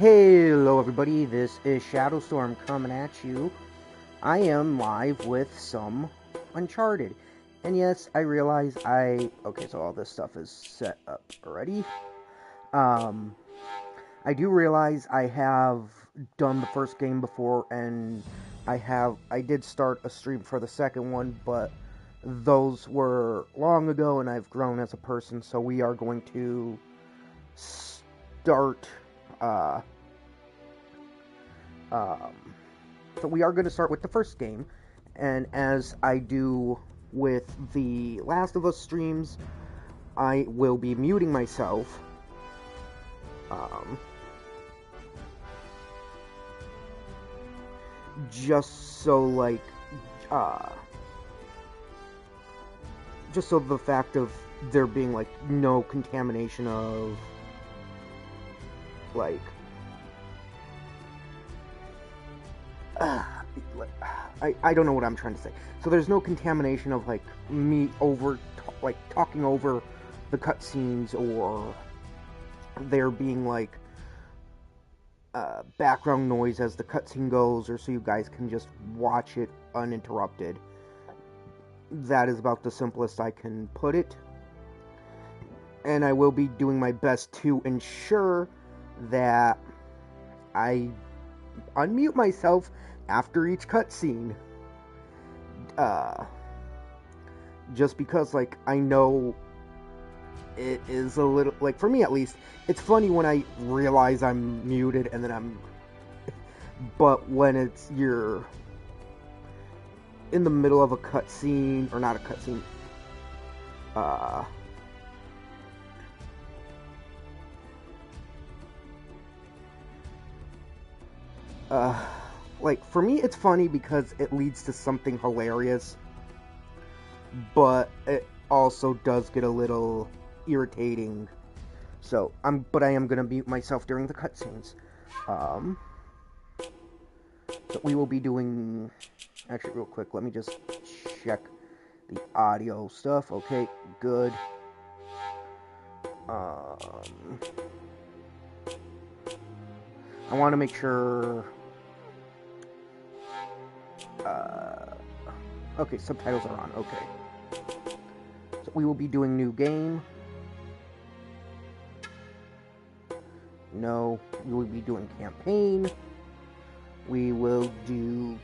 Hello everybody, this is Shadowstorm coming at you. I am live with some Uncharted. And yes, I realize okay, so all this stuff is set up already. I do realize I have done the first game before, and I did start a stream for the second one, but those were long ago and I've grown as a person, so we are going to start, so we are going to start with the first game, and as I do with the Last of Us streams, I will be muting myself. Just so just so the fact of there being no contamination of I don't know what I'm trying to say. So there's no contamination of me talking over the cutscenes, or there being background noise as the cutscene goes, or so you guys can just watch it uninterrupted. That is about the simplest I can put it. And I will be doing my best to ensure that I unmute myself after each cutscene. Just because, I know it is a little, for me at least, it's funny when I realize I'm muted and then but when you're in the middle of a cutscene, or not a cutscene, for me it's funny because it leads to something hilarious, but it also does get a little irritating. So I am gonna mute myself during the cutscenes. So we will be doing, actually real quick, let me just check the audio stuff. Okay, good. I want to make sure. Okay, subtitles are on. Okay. So we will be doing new game. No, we will be doing campaign. We will do...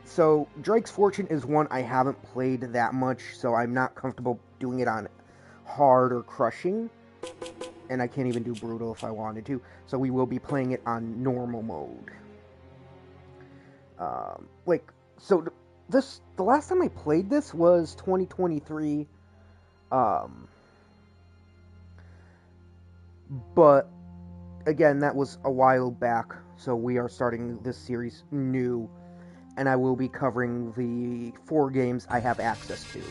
So, Drake's Fortune is one I haven't played that much, so I'm not comfortable doing it on hard or crushing. And I can't even do brutal if I wanted to. So we will be playing it on normal mode. The last time I played this was 2023. But again, that was a while back, so we are starting this series new, and I will be covering the 4 games I have access to.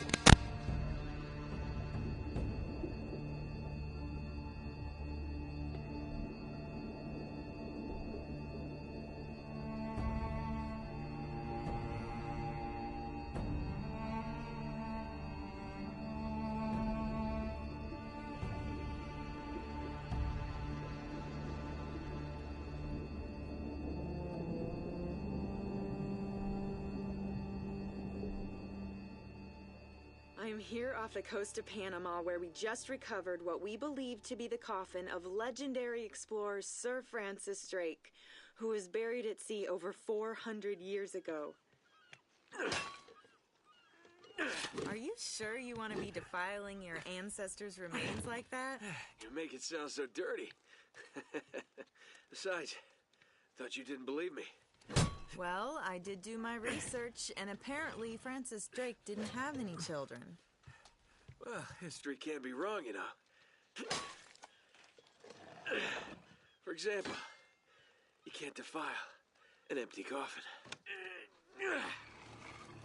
I am here off the coast of Panama, where we just recovered what we believe to be the coffin of legendary explorer Sir Francis Drake, who was buried at sea over 400 years ago. Are you sure you want to be defiling your ancestors' remains like that? You make it sound so dirty. Besides, thought you didn't believe me. Well, I did do my research, and apparently Francis Drake didn't have any children. Well, history can't be wrong, you know. For example, you can't defile an empty coffin.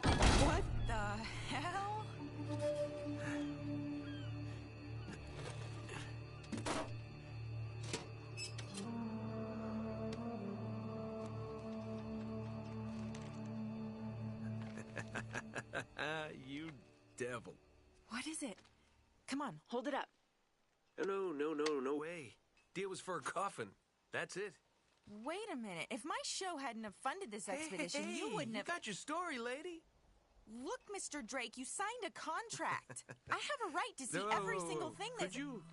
What the hell? You devil. What is it? Come on, hold it up. No way. Deal was for a coffin. That's it. Wait a minute. If my show hadn't have funded this expedition, you wouldn't have... You got your story, lady. Look, Mr. Drake, you signed a contract. I have a right to see every single thing that's... Could you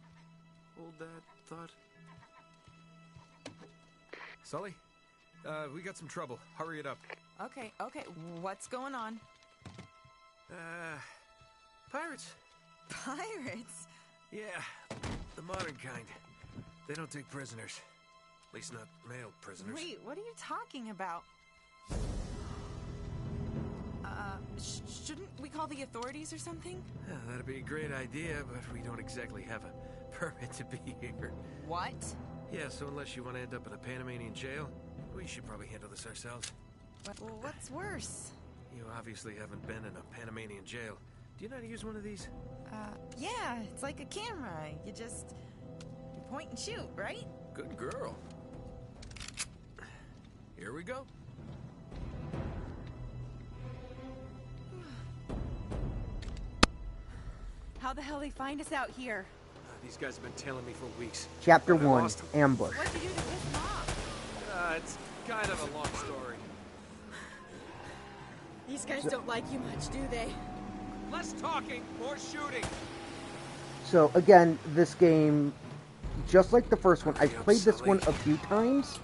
hold that thought? Sully, we got some trouble. Hurry it up. Okay. What's going on? Pirates. Pirates? Yeah, the modern kind. They don't take prisoners. At least not male prisoners. Wait, what are you talking about? Shouldn't we call the authorities or something? Yeah, that'd be a great idea, but we don't exactly have a permit to be here. What? Yeah, so unless you want to end up in a Panamanian jail, we should probably handle this ourselves. Well, what's worse? You obviously haven't been in a Panamanian jail. Do you know how to use one of these? Yeah, it's like a camera. You point and shoot, right? Good girl. Here we go. How the hell they find us out here? These guys have been tailing me for weeks. Chapter But I 1, lost 'em. Ambush. What'd you do to piss them off? It's kind of a long story. These guys don't like you much, do they? Less talking, more shooting. So again, this game, just like the first one, I've Okay, I'm played this Sully. one a few times,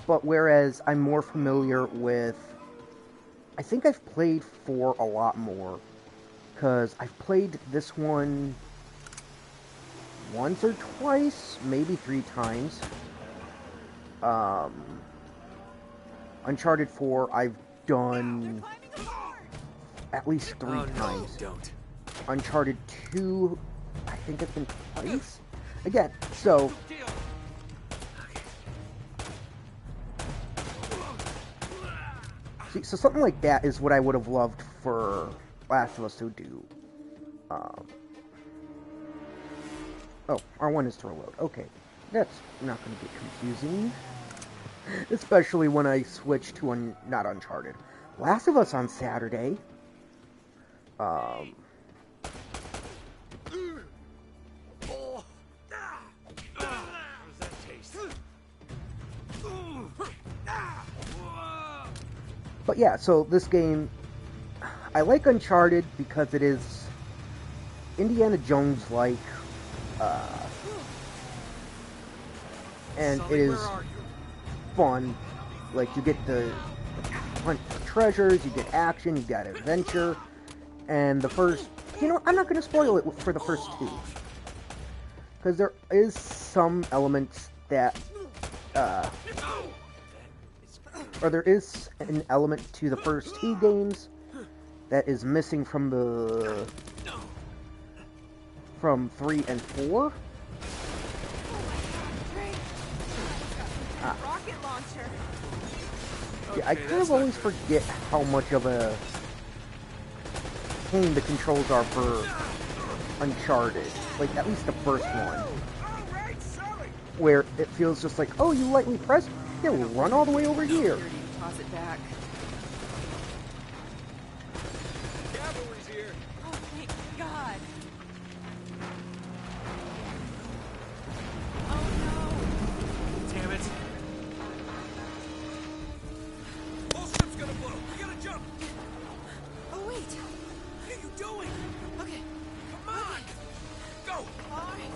but whereas I'm more familiar with, I think I've played 4 a lot more, because I've played this one once or twice, maybe 3 times. Uncharted 4, I've done at least 3 Oh, times. no, don't. Uncharted 2, I think it's been twice. Again, so Deal. see, so something like that is what I would have loved for Last of Us to do. Oh, R1 is to reload. Okay, that's not going to get confusing, especially when I switch to not Uncharted. Last of Us on Saturday. How's that taste? But yeah, so this game, I like Uncharted because it is Indiana Jones-like, and Sully, it is where are you? fun. Like, you get to hunt for treasures, you get action, you got adventure, and the first, I'm not going to spoil it for the first 2, because there is some elements that, or there is an element to the first 2 games that is missing from 3 and 4. Rocket launcher. Yeah, I kind of always forget how much of a pain the controls are for Uncharted. Like, at least the first one. Where it feels just like, oh, you lightly press, yeah, we'll run all the way over here. Toss it back. Cavalry's here. Oh, thank God. Oh, no. Damn it. Whole ship's gonna blow. We gotta jump. Oh, wait. What are you doing? Okay. Come on. Go. All right.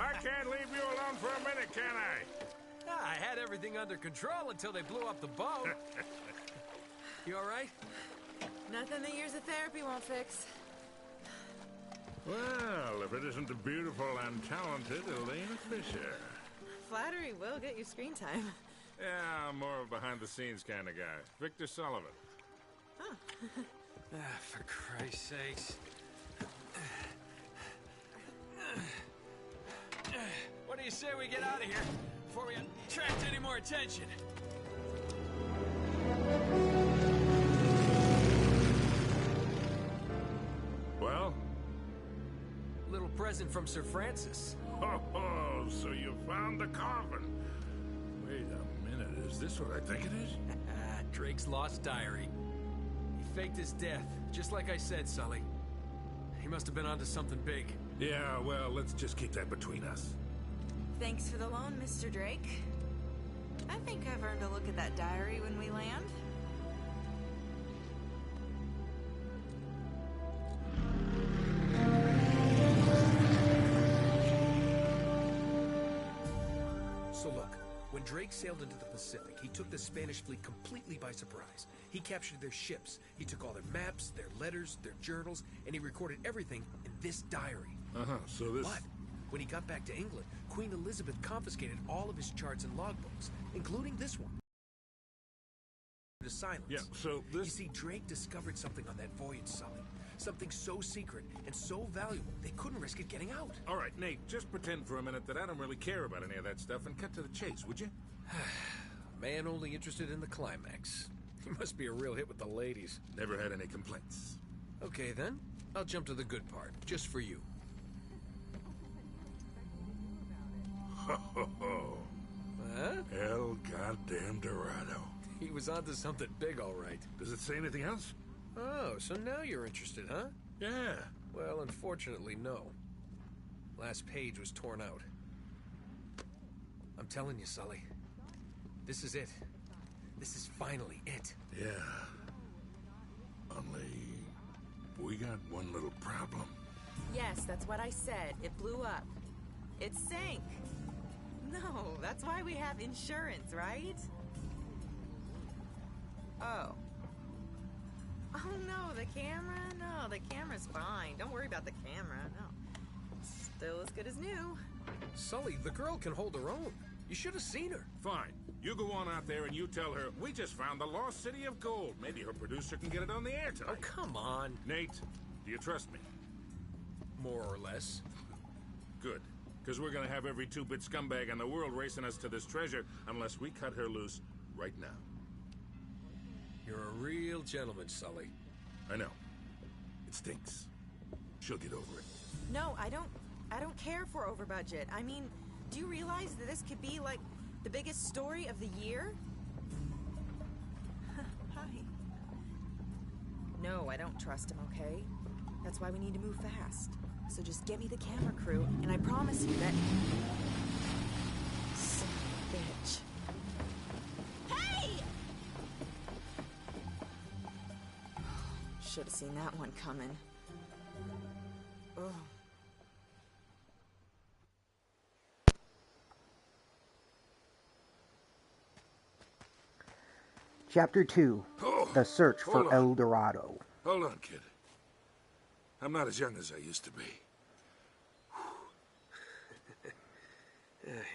I can't leave you alone for a minute, can I? I had everything under control until they blew up the boat. You all right? Nothing that years of therapy won't fix. Well, if it isn't the beautiful and talented Elena Fisher. Flattery will get you screen time. Yeah, I'm more of a behind-the-scenes kind of guy. Victor Sullivan. For Christ's sakes. What do you say we get out of here before we attract any more attention? Well? Little present from Sir Francis. Oh, so you found the coffin. Wait a minute, is this what I think it is? Drake's lost diary. He faked his death, just like I said, Sully. He must have been onto something big. Yeah, well, let's just keep that between us. Thanks for the loan, Mr. Drake. I think I've earned a look at that diary when we land. So look, when Drake sailed into the Pacific, he took the Spanish fleet completely by surprise. He captured their ships, he took all their maps, their letters, their journals, and he recorded everything in this diary. So this... But when he got back to England, Queen Elizabeth confiscated all of his charts and logbooks, including this one. To silence. Yeah, so this... You see, Drake discovered something on that voyage, Sully. Something so secret and so valuable, they couldn't risk it getting out. All right, Nate, just pretend for a minute that I don't really care about any of that stuff and cut to the chase, would you? Man only interested in the climax. He must be a real hit with the ladies. Never had any complaints. Okay, then. I'll jump to the good part, just for you. Ho, ho, ho. Huh? El goddamn Dorado. He was onto something big, all right. Does it say anything else? Oh, so now you're interested, huh? Yeah. Well, unfortunately, no. Last page was torn out. I'm telling you, Sully. This is it. This is finally it. Yeah. Only... we got one little problem. Yes, that's what I said. It blew up. It sank. No, that's why we have insurance, right? Oh. Oh no, the camera? No, the camera's fine. Don't worry about the camera, no. Still as good as new. Sully, the girl can hold her own. You should have seen her. Fine. You go on out there and you tell her, we just found the lost city of gold. Maybe her producer can get it on the air tonight. Oh, come on. Nate, do you trust me? More or less. Good. Because we're going to have every two-bit scumbag in the world racing us to this treasure unless we cut her loose right now. You're a real gentleman, Sully. I know. It stinks. She'll get over it. No, I don't care for over budget. I mean, do you realize that this could be like the biggest story of the year? Hi. No, I don't trust him, okay? That's why we need to move fast. So just get me the camera crew, and I promise you that... Son of a bitch. Hey! Should have seen that one coming. Ugh. Chapter 2, Oh, The Search hold for on. El Dorado. Hold on, kid. I'm not as young as I used to be.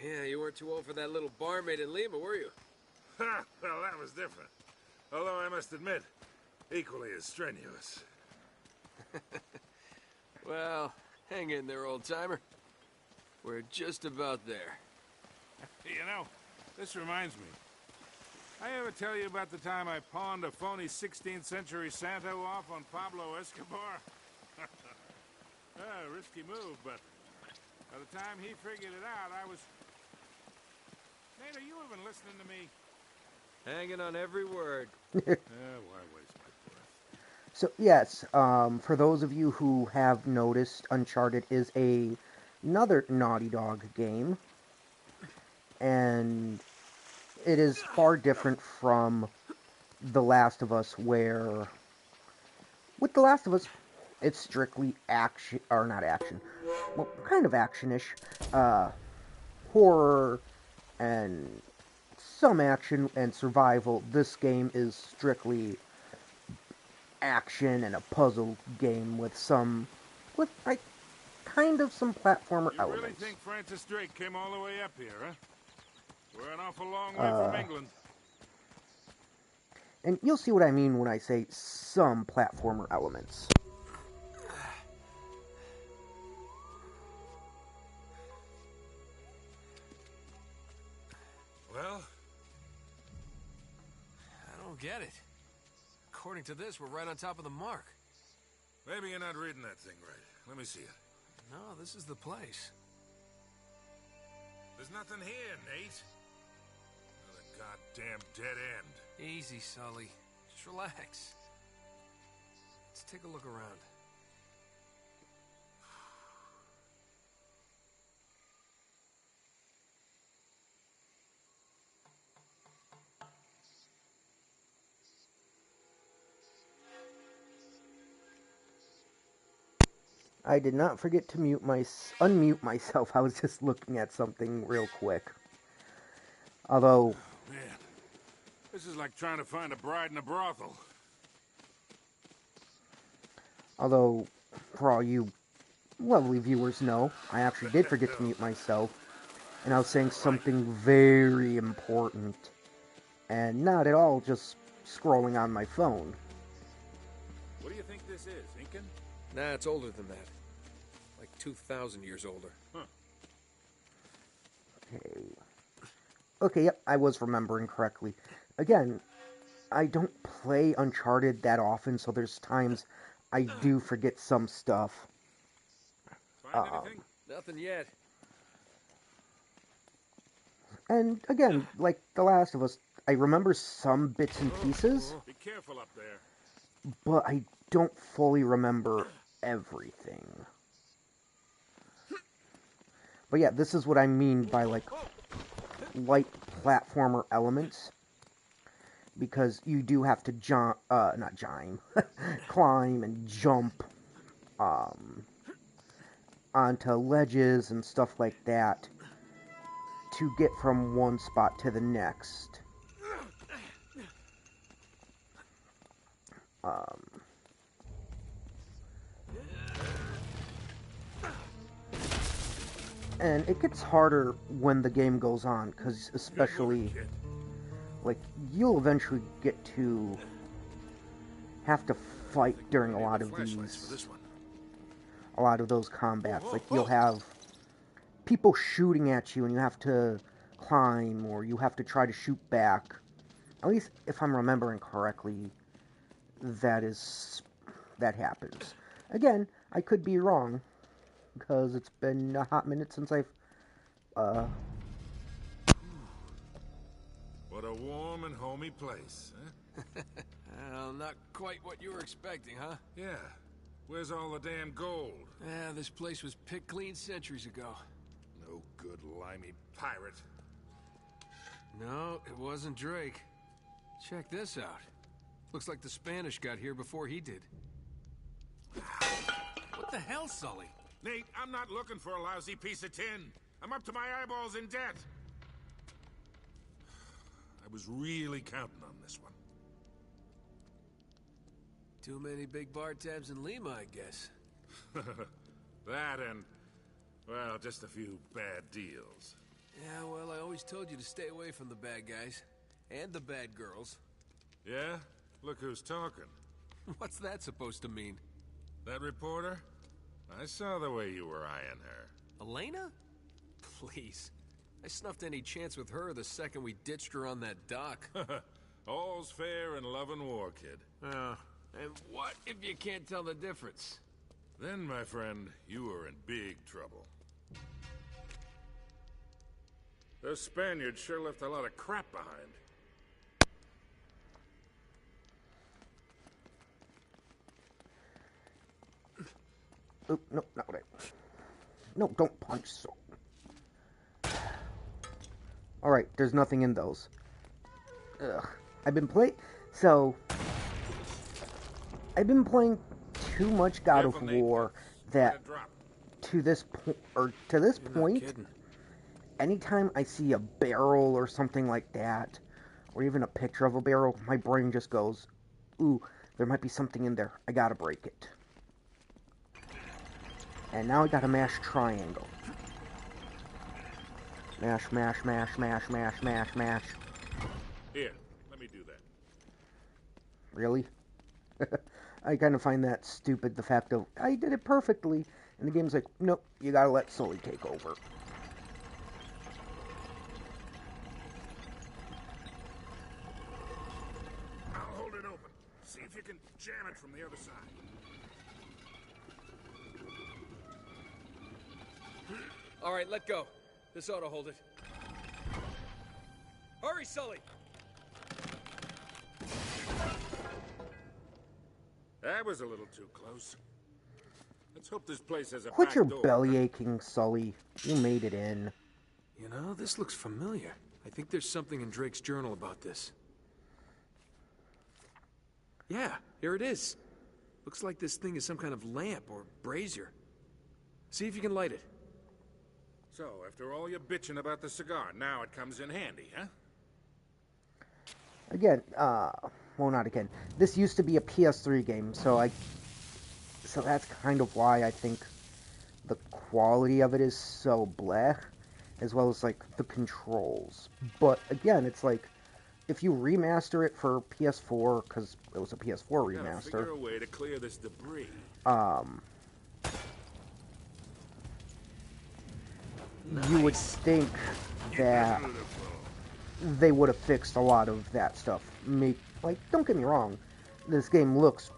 Yeah, you weren't too old for that little barmaid in Lima, were you? Ha! Well, that was different. Although I must admit, equally as strenuous. Well, hang in there, old-timer. We're just about there. You know, this reminds me. I ever tell you about the time I pawned a phony 16th century Santo off on Pablo Escobar? Risky move, but by the time he figured it out, I was... Nate, are you even listening to me? Hanging on every word. Why waste my breath? So, yes, for those of you who have noticed, Uncharted is another Naughty Dog game. And it is far different from The Last of Us, where... with The Last of Us, it's strictly action, or not action, well, kind of action-ish, horror, and some action and survival. This game is strictly action and a puzzle game with like, kind of some platformer You elements. really think Francis Drake came all the way up here, huh? We're an awful long way from England. And you'll see what I mean when I say some platformer elements. Well, I don't get it. According to this, we're right on top of the mark. maybe you're not reading that thing right. Let me see it. No, this is the place. There's nothing here, Nate. Another goddamn dead end. Easy, Sully. Just relax. Let's take a look around. I did not forget to unmute myself. I was just looking at something real quick. Although, Man, this is like trying to find a bride in a brothel. for all you lovely viewers know, I actually did forget to mute myself, and I was saying something very important, and not at all just scrolling on my phone. What do you think this is, Incan? Nah, it's older than that. Like 2,000 years older. Huh. Okay, yep, I was remembering correctly. Again, I don't play Uncharted that often, so there's times I do forget some stuff. Find anything? Nothing yet. And again, like The Last of Us, I remember some bits and pieces, Be careful up there. but I don't fully remember everything. But yeah, this is what I mean by, like, light platformer elements. Because you do have to climb and jump, onto ledges and stuff like that to get from one spot to the next. And it gets harder when the game goes on, because especially, like, you'll eventually get to have to fight during a lot of those combats. Like, you'll have people shooting at you and you have to climb, or you have to try to shoot back. At least, if I'm remembering correctly, that happens. Again, I could be wrong, because it's been a hot minute since I've, What a warm and homey place, huh? Well, not quite what you were expecting, huh? Yeah. Where's all the damn gold? Yeah, this place was picked clean centuries ago. No good limey pirate. No, it wasn't Drake. Check this out. Looks like the Spanish got here before he did. What the hell, Sully? Nate, I'm not looking for a lousy piece of tin. I'm up to my eyeballs in debt. I was really counting on this one. Too many big bar tabs in Lima, I guess. That and, well, just a few bad deals. Yeah, well, I always told you to stay away from the bad guys. And the bad girls. Yeah? Look who's talking. What's that supposed to mean? That reporter? I saw the way you were eyeing her. Elena? Please. I snuffed any chance with her the second we ditched her on that dock. All's fair in love and war, kid. And what if you can't tell the difference? Then, my friend, you are in big trouble. Those Spaniards sure left a lot of crap behind. Oh, no, not what I... No, don't punch so... Alright, there's nothing in those. Ugh. I've been playing too much God of War that to this point, anytime I see a barrel or something like that, or even a picture of a barrel, my brain just goes, ooh, there might be something in there. I gotta break it. And now I gotta mash triangle. Mash, mash, mash, mash, mash, mash, mash. Here, let me do that. Really? I kind of find that stupid, the fact of, I did it perfectly, and the game's like, nope, you gotta let Sully take over. I'll hold it open. See if you can jam it from the other side. All right, let go. This ought to hold it. Hurry, Sully! That was a little too close. Let's hope this place has a Quit back your door. belly aching, Sully. You made it in. You know, this looks familiar. I think there's something in Drake's journal about this. Yeah, here it is. Looks like this thing is some kind of lamp or brazier. See if you can light it. So, after all your bitching about the cigar, now it comes in handy, huh? Again, well, not again. This used to be a PS3 game, so that's kind of why I think the quality of it is so bleh, as well as, like, the controls. But, again, it's like, if you remaster it for PS4, because it was a PS4 Gotta figure remaster, a way to clear this debris. you would think that they would have fixed a lot of that stuff. Like, don't get me wrong, this game looks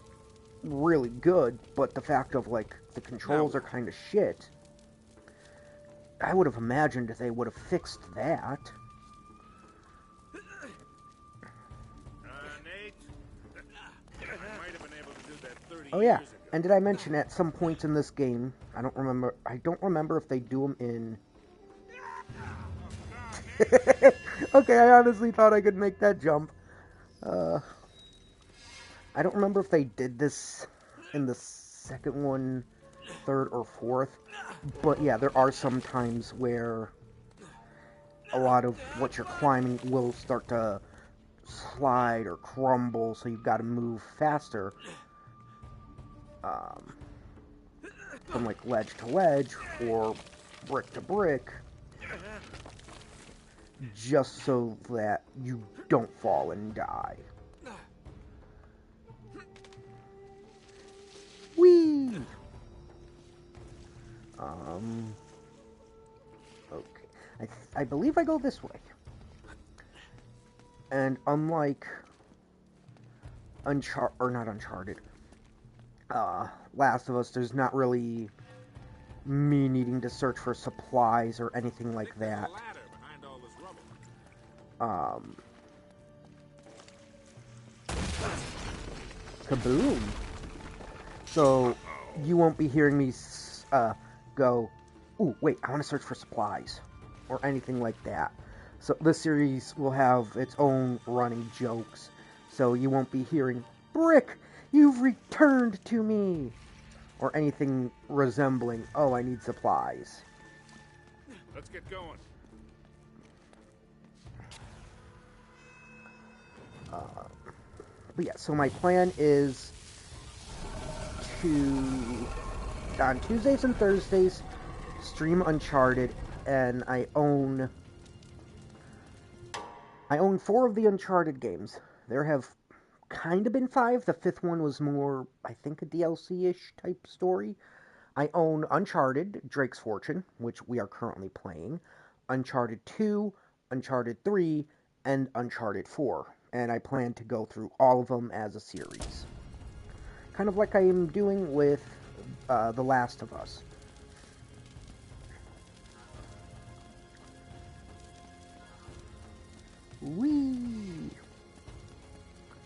really good, but the fact of, like, the controls are kind of shit, I would have imagined they would have fixed that. Nate? I might have been able to do that 30 Oh yeah, years ago. and did I mention at some points in this game, I don't remember if they do them in... Okay, I honestly thought I could make that jump. I don't remember if they did this in the second one, third, or fourth, but yeah, there are some times where a lot of what you're climbing will start to slide or crumble, so you've got to move faster from like ledge to ledge or brick to brick, just so that you don't fall and die. Whee! Okay. I believe I go this way. And unlike not Uncharted, Last of Us, there's not really me needing to search for supplies or anything like that. Kaboom! So, you won't be hearing me go, ooh, wait, I want to search for supplies, or anything like that. So this series will have its own running jokes, so you won't be hearing, Brick, you've returned to me, or anything resembling, oh, I need supplies. Let's get going. But yeah, so my plan is to, on Tuesdays and Thursdays, stream Uncharted, and I own 4 of the Uncharted games. There have kind of been 5. The 5th one was more, I think, a DLC-ish type story. I own Uncharted, Drake's Fortune, which we are currently playing, Uncharted 2, Uncharted 3, and Uncharted 4. And I plan to go through all of them as a series. Kind of like I am doing with The Last of Us. Whee!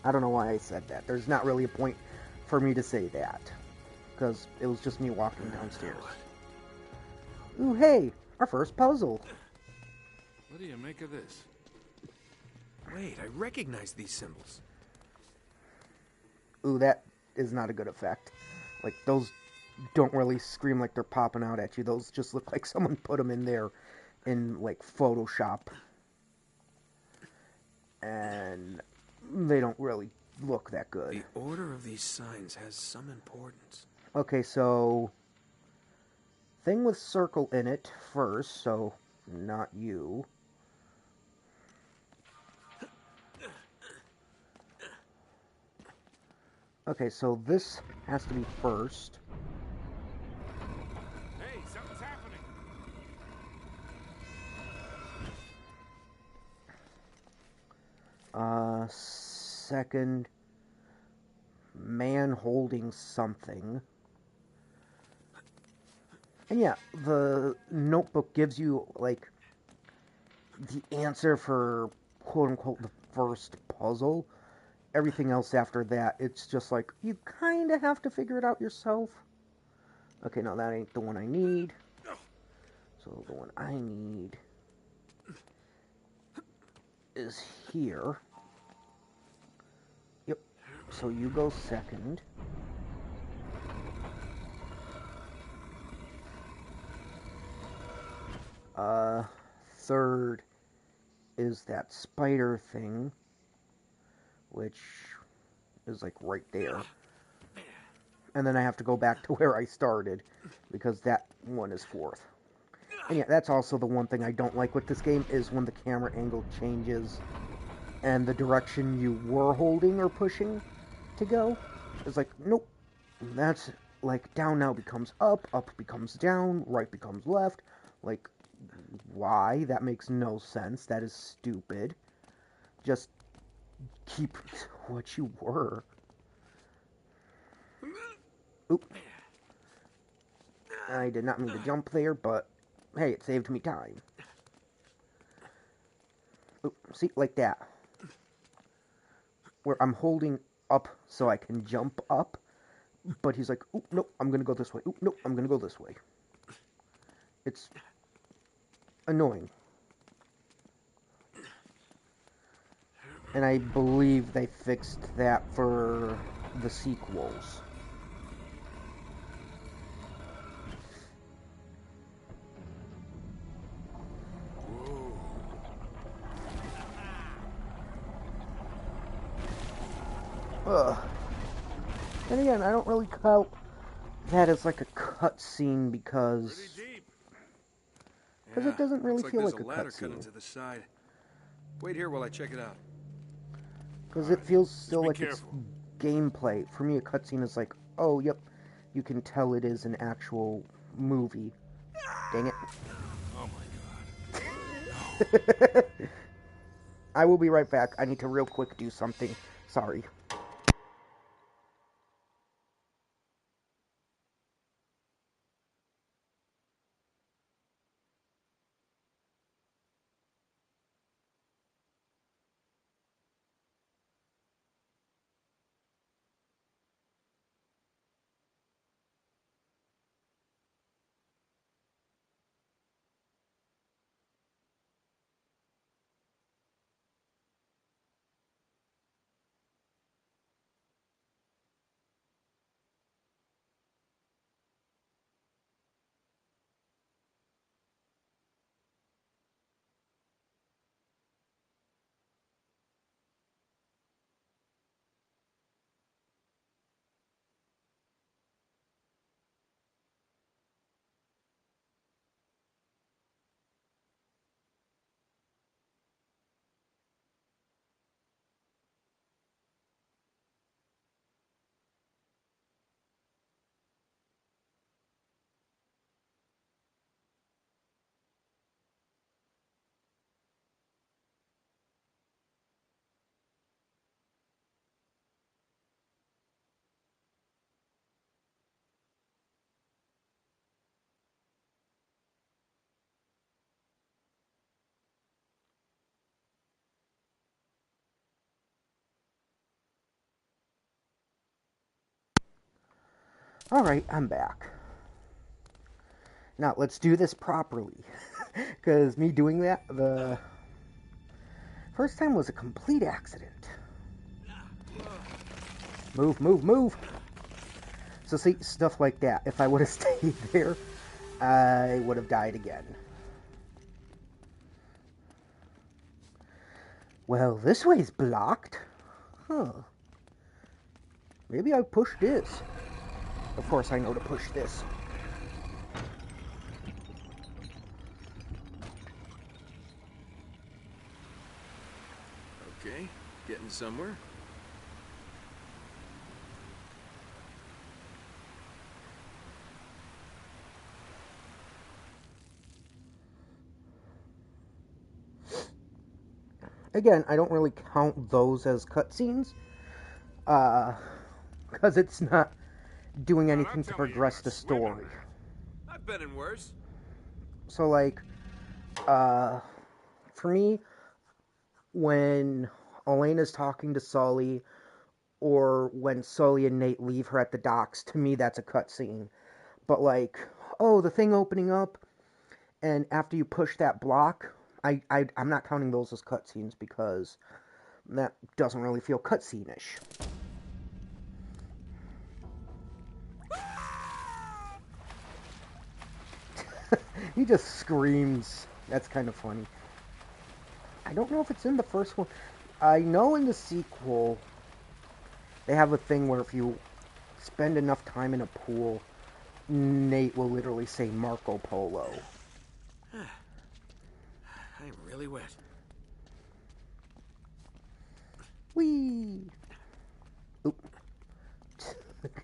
I don't know why I said that. There's not really a point for me to say that, because it was just me walking downstairs. Ooh, hey! Our first puzzle! What do you make of this? Wait, I recognize these symbols. Ooh, that is not a good effect. Like, those don't really scream like they're popping out at you. Those just look like someone put them in there in, like, Photoshop. And they don't really look that good. The order of these signs has some importance. Okay, so thing with circle in it first, so not you. Okay, so this has to be first. Hey, something's happening. Second, man holding something. And yeah, the notebook gives you, like, the answer for, quote-unquote, the first puzzle. Everything else after that, it's just like, you kind of have to figure it out yourself. Okay, no, that ain't the one I need. So the one I need is here. Yep. So you go second. Third is that spider thing, which is like right there. And then I have to go back to where I started, because that one is fourth. And yeah, that's also the one thing I don't like with this game, is when the camera angle changes and the direction you were holding or pushing to go is like, nope. That's like down now becomes up becomes down, right becomes left. Like, why? That makes no sense. That is stupid. Just keep what you were. Oop. I did not mean to jump there, but hey, it saved me time. Oop, see, like that. Where I'm holding up so I can jump up, but he's like, oop, nope, I'm gonna go this way. Oop, nope, I'm gonna go this way. It's annoying. And I believe they fixed that for the sequels. Ugh. And again, I don't really count that as like a cutscene because it doesn't really feel like a cutscene. To the side. Wait here while I check it out. Because it feels still like it's gameplay. For me, a cutscene is like, oh, yep, you can tell it is an actual movie. Dang it. Oh my god. I will be right back. I need to real quick do something. Sorry. Alright, I'm back. Now, let's do this properly. Because me doing that, the first time was a complete accident. Move, move, move! So see, stuff like that. If I would have stayed there, I would have died again. Well, this way's blocked. Huh. Maybe I push this. Of course I know to push this. Okay, getting somewhere. Again, I don't really count those as cutscenes. Because it's not doing anything to progress the story. I've I've been in worse. So, like, for me, when Elena's talking to Sully, or when Sully and Nate leave her at the docks, to me that's a cutscene. But like, oh, the thing opening up, and after you push that block, I'm not counting those as cutscenes because that doesn't really feel cutscene-ish. He just screams. That's kind of funny. I don't know if it's in the first one. I know in the sequel, they have a thing where if you spend enough time in a pool, Nate will literally say Marco Polo. I'm really wet. Whee! Oop.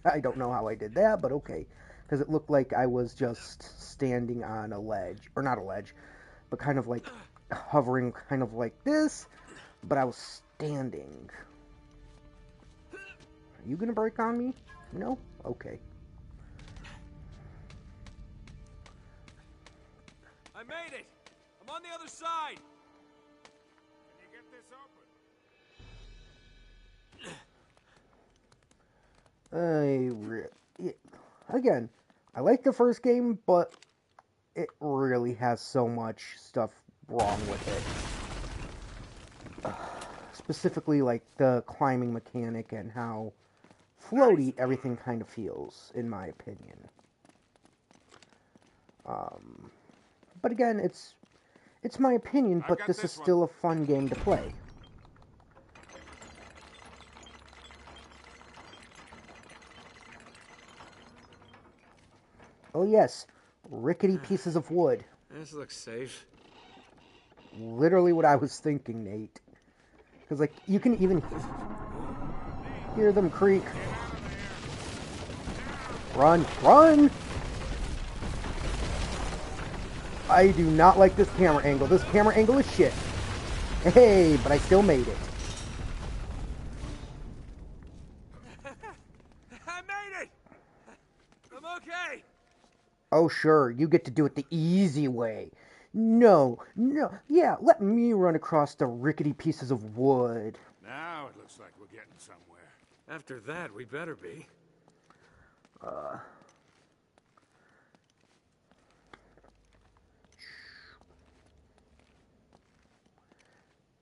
I don't know how I did that, but okay. Because it looked like I was just standing on a ledge. Or not a ledge, but kind of like hovering kind of like this, but I was standing. Are you gonna break on me? No? Okay. I made it! I'm on the other side! Can you get this open? Again, I like the first game, but it really has so much stuff wrong with it. Specifically, like the climbing mechanic and how floaty everything kind of feels, in my opinion. But again, it's my opinion, but this is still a fun game to play. Oh yes, rickety pieces of wood. This looks safe. Literally what I was thinking, Nate. Because, like, you can even hear them creak. Run! Run! I do not like this camera angle. This camera angle is shit. Hey, but I still made it. I made it! I'm okay! Oh, sure, you get to do it the easy way. No, yeah, let me run across the rickety pieces of wood. Now it looks like we're getting somewhere. After that, we better be.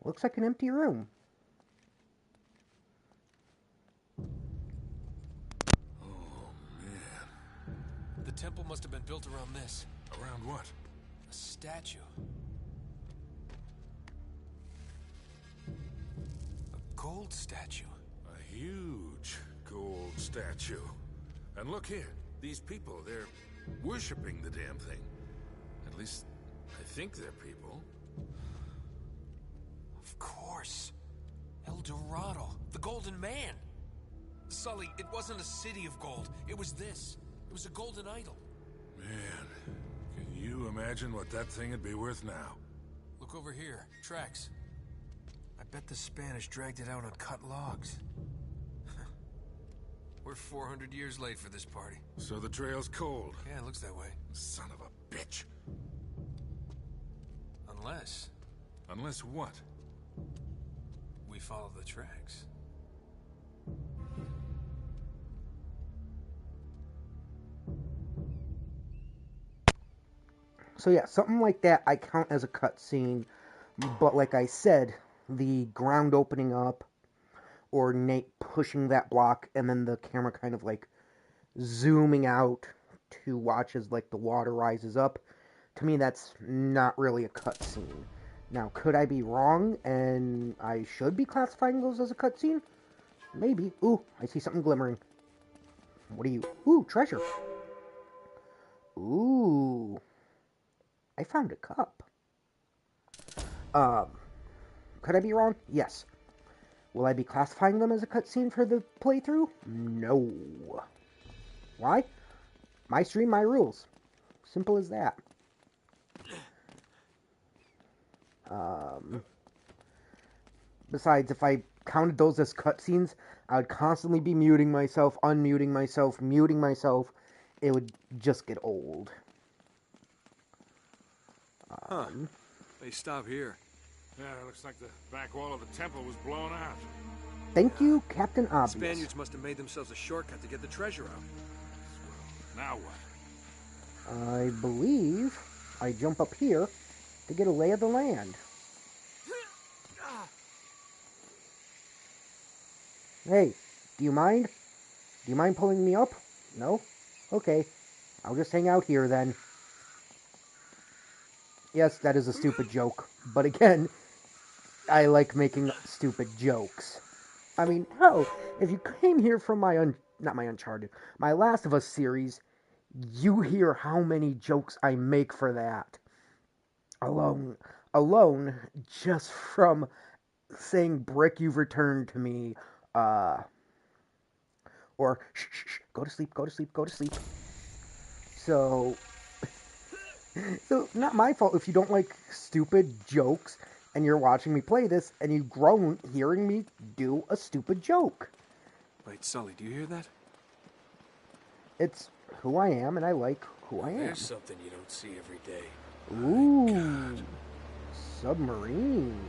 Looks like an empty room. Oh, man. The temple must have been built around this. Around what? A statue. A gold statue. A huge gold statue. And look here. These people, they're worshipping the damn thing. At least, I think they're people. Of course. El Dorado. The Golden Man. Sully, it wasn't a city of gold. It was this. It was a golden idol. Man, can you imagine what that thing would be worth now? Look over here. Tracks. I bet the Spanish dragged it out on cut logs. We're 400 years late for this party. So the trail's cold. Yeah, it looks that way. Son of a bitch. Unless Unless what? we follow the tracks. So yeah, something like that I count as a cutscene, but like I said, the ground opening up, or Nate pushing that block, and then the camera kind of like zooming out to watch as like the water rises up, to me that's not really a cutscene. Now, could I be wrong, and I should be classifying those as a cutscene? Maybe. Ooh, I see something glimmering. What are you? Ooh, treasure. Ooh. I found a cup. Could I be wrong? Yes. Will I be classifying them as a cutscene for the playthrough? No. Why? My stream, my rules. Simple as that. Besides, if I counted those as cutscenes, I would constantly be muting myself, unmuting myself, muting myself. It would just get old. They stop here. Yeah, it looks like the back wall of the temple was blown out. Thank you, Captain The Obvious. Spaniards must have made themselves a shortcut to get the treasure out. Now what? I believe I jump up here to get a lay of the land. Hey, do you mind? Do you mind pulling me up? No? Okay. I'll just hang out here then. Yes, that is a stupid joke. But again, I like making stupid jokes. I mean, hell, if you came here from not my Uncharted, my Last of Us series, you hear how many jokes I make for that. Alone, just from saying, Brick, you've returned to me, or, shh, go to sleep, go to sleep, go to sleep. So not my fault if you don't like stupid jokes and you're watching me play this and you groan hearing me do a stupid joke. Wait, Sully, do you hear that? It's who I am and I like who I am. There's something you don't see every day. Ooh, submarine.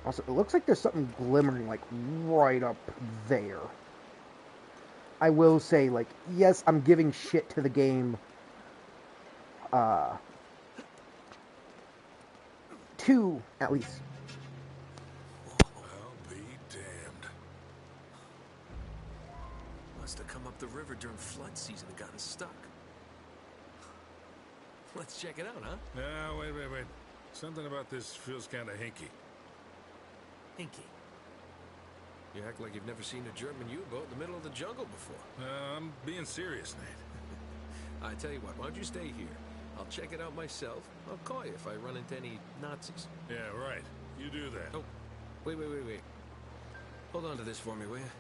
Also, it looks like there's something glimmering, like, right up there. I will say, like, yes, I'm giving shit to the game. 2, at least. I'll be damned. Must have come up the river during flood season and gotten stuck. Let's check it out, huh? No, wait. Something about this feels kind of hinky. Hinky. You act like you've never seen a German U-boat in the middle of the jungle before. I'm being serious, Nate. I tell you what, why don't you stay here? I'll check it out myself. I'll call you if I run into any Nazis. Yeah, right. You do that. Oh, wait. Hold on to this for me, will you?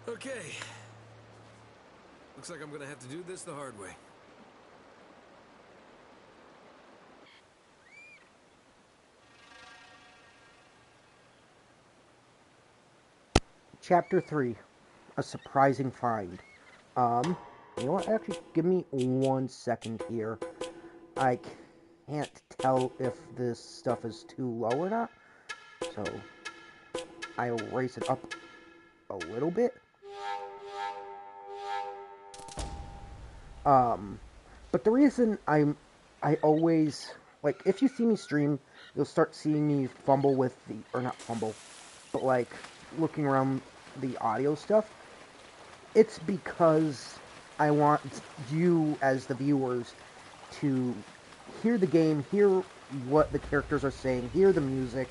Okay. Looks like I'm gonna have to do this the hard way. Chapter 3, a surprising find. You know what, actually, give me 1 second here. I can't tell if this stuff is too low or not, so I'll raise it up a little bit. But the reason I always, like, if you see me stream, you'll start seeing me fumble with or not fumble, but like, looking around the audio stuff. It's because I want you as the viewers to hear the game, hear what the characters are saying, hear the music,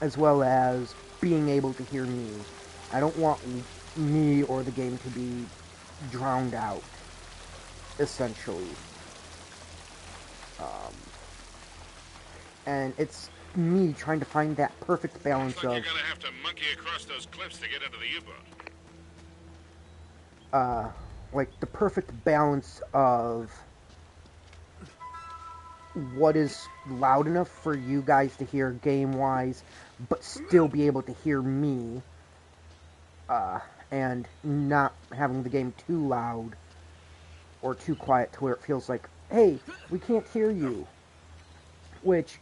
as well as being able to hear me. I don't want me or the game to be drowned out, essentially. And it's me trying to find that perfect balance Looks like of... you're gonna have to monkey across those cliffs to get into the U-boat. like, the perfect balance of what is loud enough for you guys to hear game-wise, but still be able to hear me, and not having the game too loud or too quiet to where it feels like, hey, we can't hear you. Which,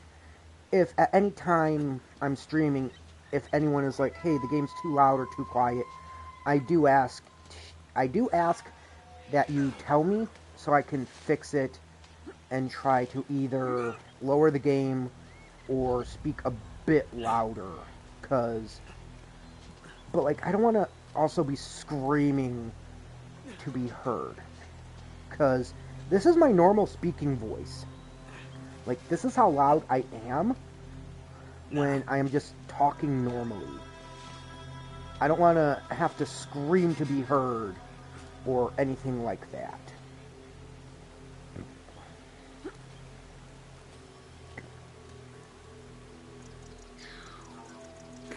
if at any time I'm streaming, if anyone is like, hey, the game's too loud or too quiet, I do ask that you tell me so I can fix it and try to either lower the game or speak a bit louder, but like, I don't want to also be screaming to be heard, because this is my normal speaking voice. Like, this is how loud I am when I am just talking normally. I don't want to have to scream to be heard or anything like that.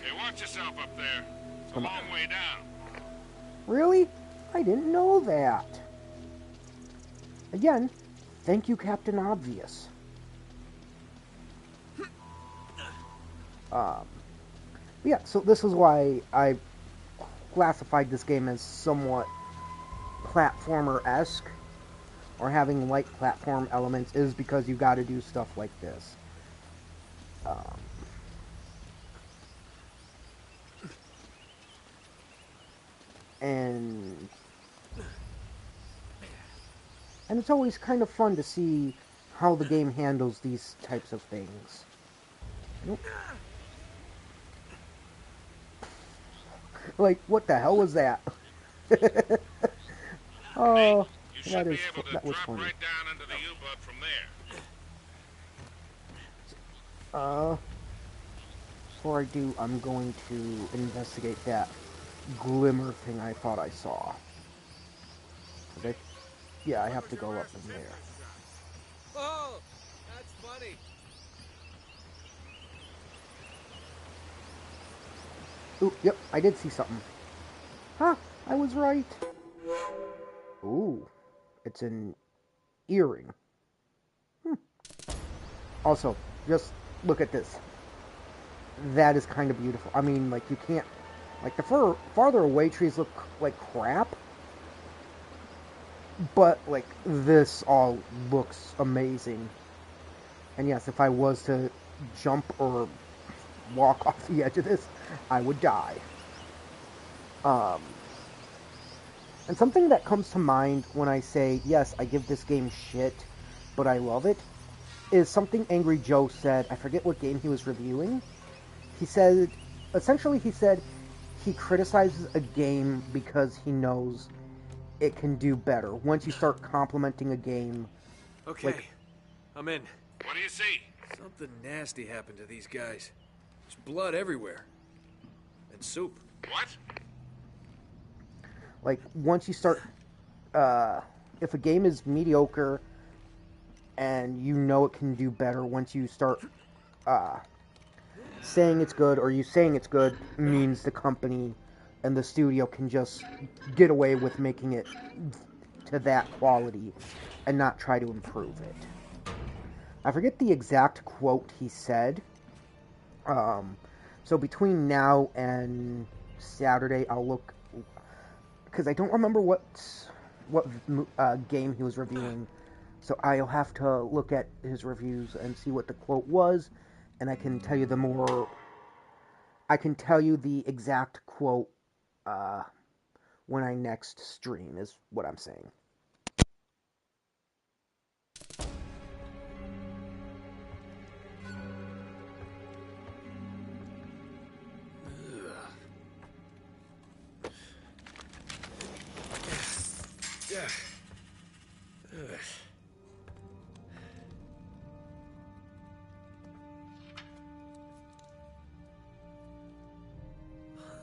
Hey, watch yourself up there. It's a long way down. Really? I didn't know that. Again, thank you, Captain Obvious. Yeah, so this is why I classified this game as somewhat platformer-esque. or having light platform elements is because you got to do stuff like this. And it's always kind of fun to see how the game handles these types of things. Nope. Like, what the hell was that? Oh, that was funny. Right down into the U-boat from there. Before I do, I'm going to investigate that glimmer thing I thought I saw. Okay. Yeah, I have to go up in there. Oh, that's funny. Ooh, yep, I did see something. Huh, I was right. Ooh, it's an earring. Also, just look at this. That is kind of beautiful. I mean, like, you can't... Like, the farther away trees look like crap. But, like, this all looks amazing. And yes, if I was to jump or walk off the edge of this, I would die. And something that comes to mind when I say, yes, I give this game shit, but I love it, is something Angry Joe said. I forget what game he was reviewing. He said, essentially he said, he criticizes a game because he knows it can do better. Once you start complimenting a game... Okay, like, I'm in. What do you see? Something nasty happened to these guys. There's blood everywhere. And soup. What? Like, once you start... if a game is mediocre and you know it can do better, once you start saying it's good, or you saying it's good, means the company and the studio can just get away with making it to that quality and not try to improve it. I forget the exact quote he said. So between now and Saturday, I'll look, because I don't remember what game he was reviewing. So I'll have to look at his reviews and see what the quote was, and I can tell you the exact quote when I next stream, is what I'm saying.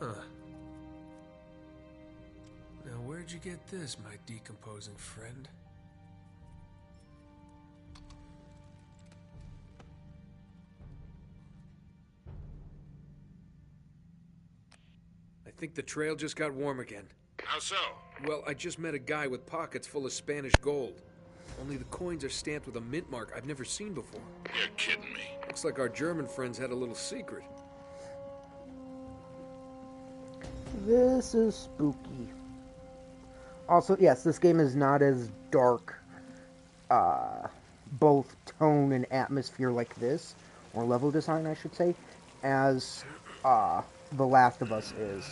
Huh. Now, where'd you get this, my decomposing friend? I think the trail just got warm again. How so? Well, I just met a guy with pockets full of Spanish gold. Only the coins are stamped with a mint mark I've never seen before. You're kidding me. Looks like our German friends had a little secret. This is spooky. Also, yes, this game is not as dark, both tone and atmosphere like this, or level design, I should say, as The Last of Us is.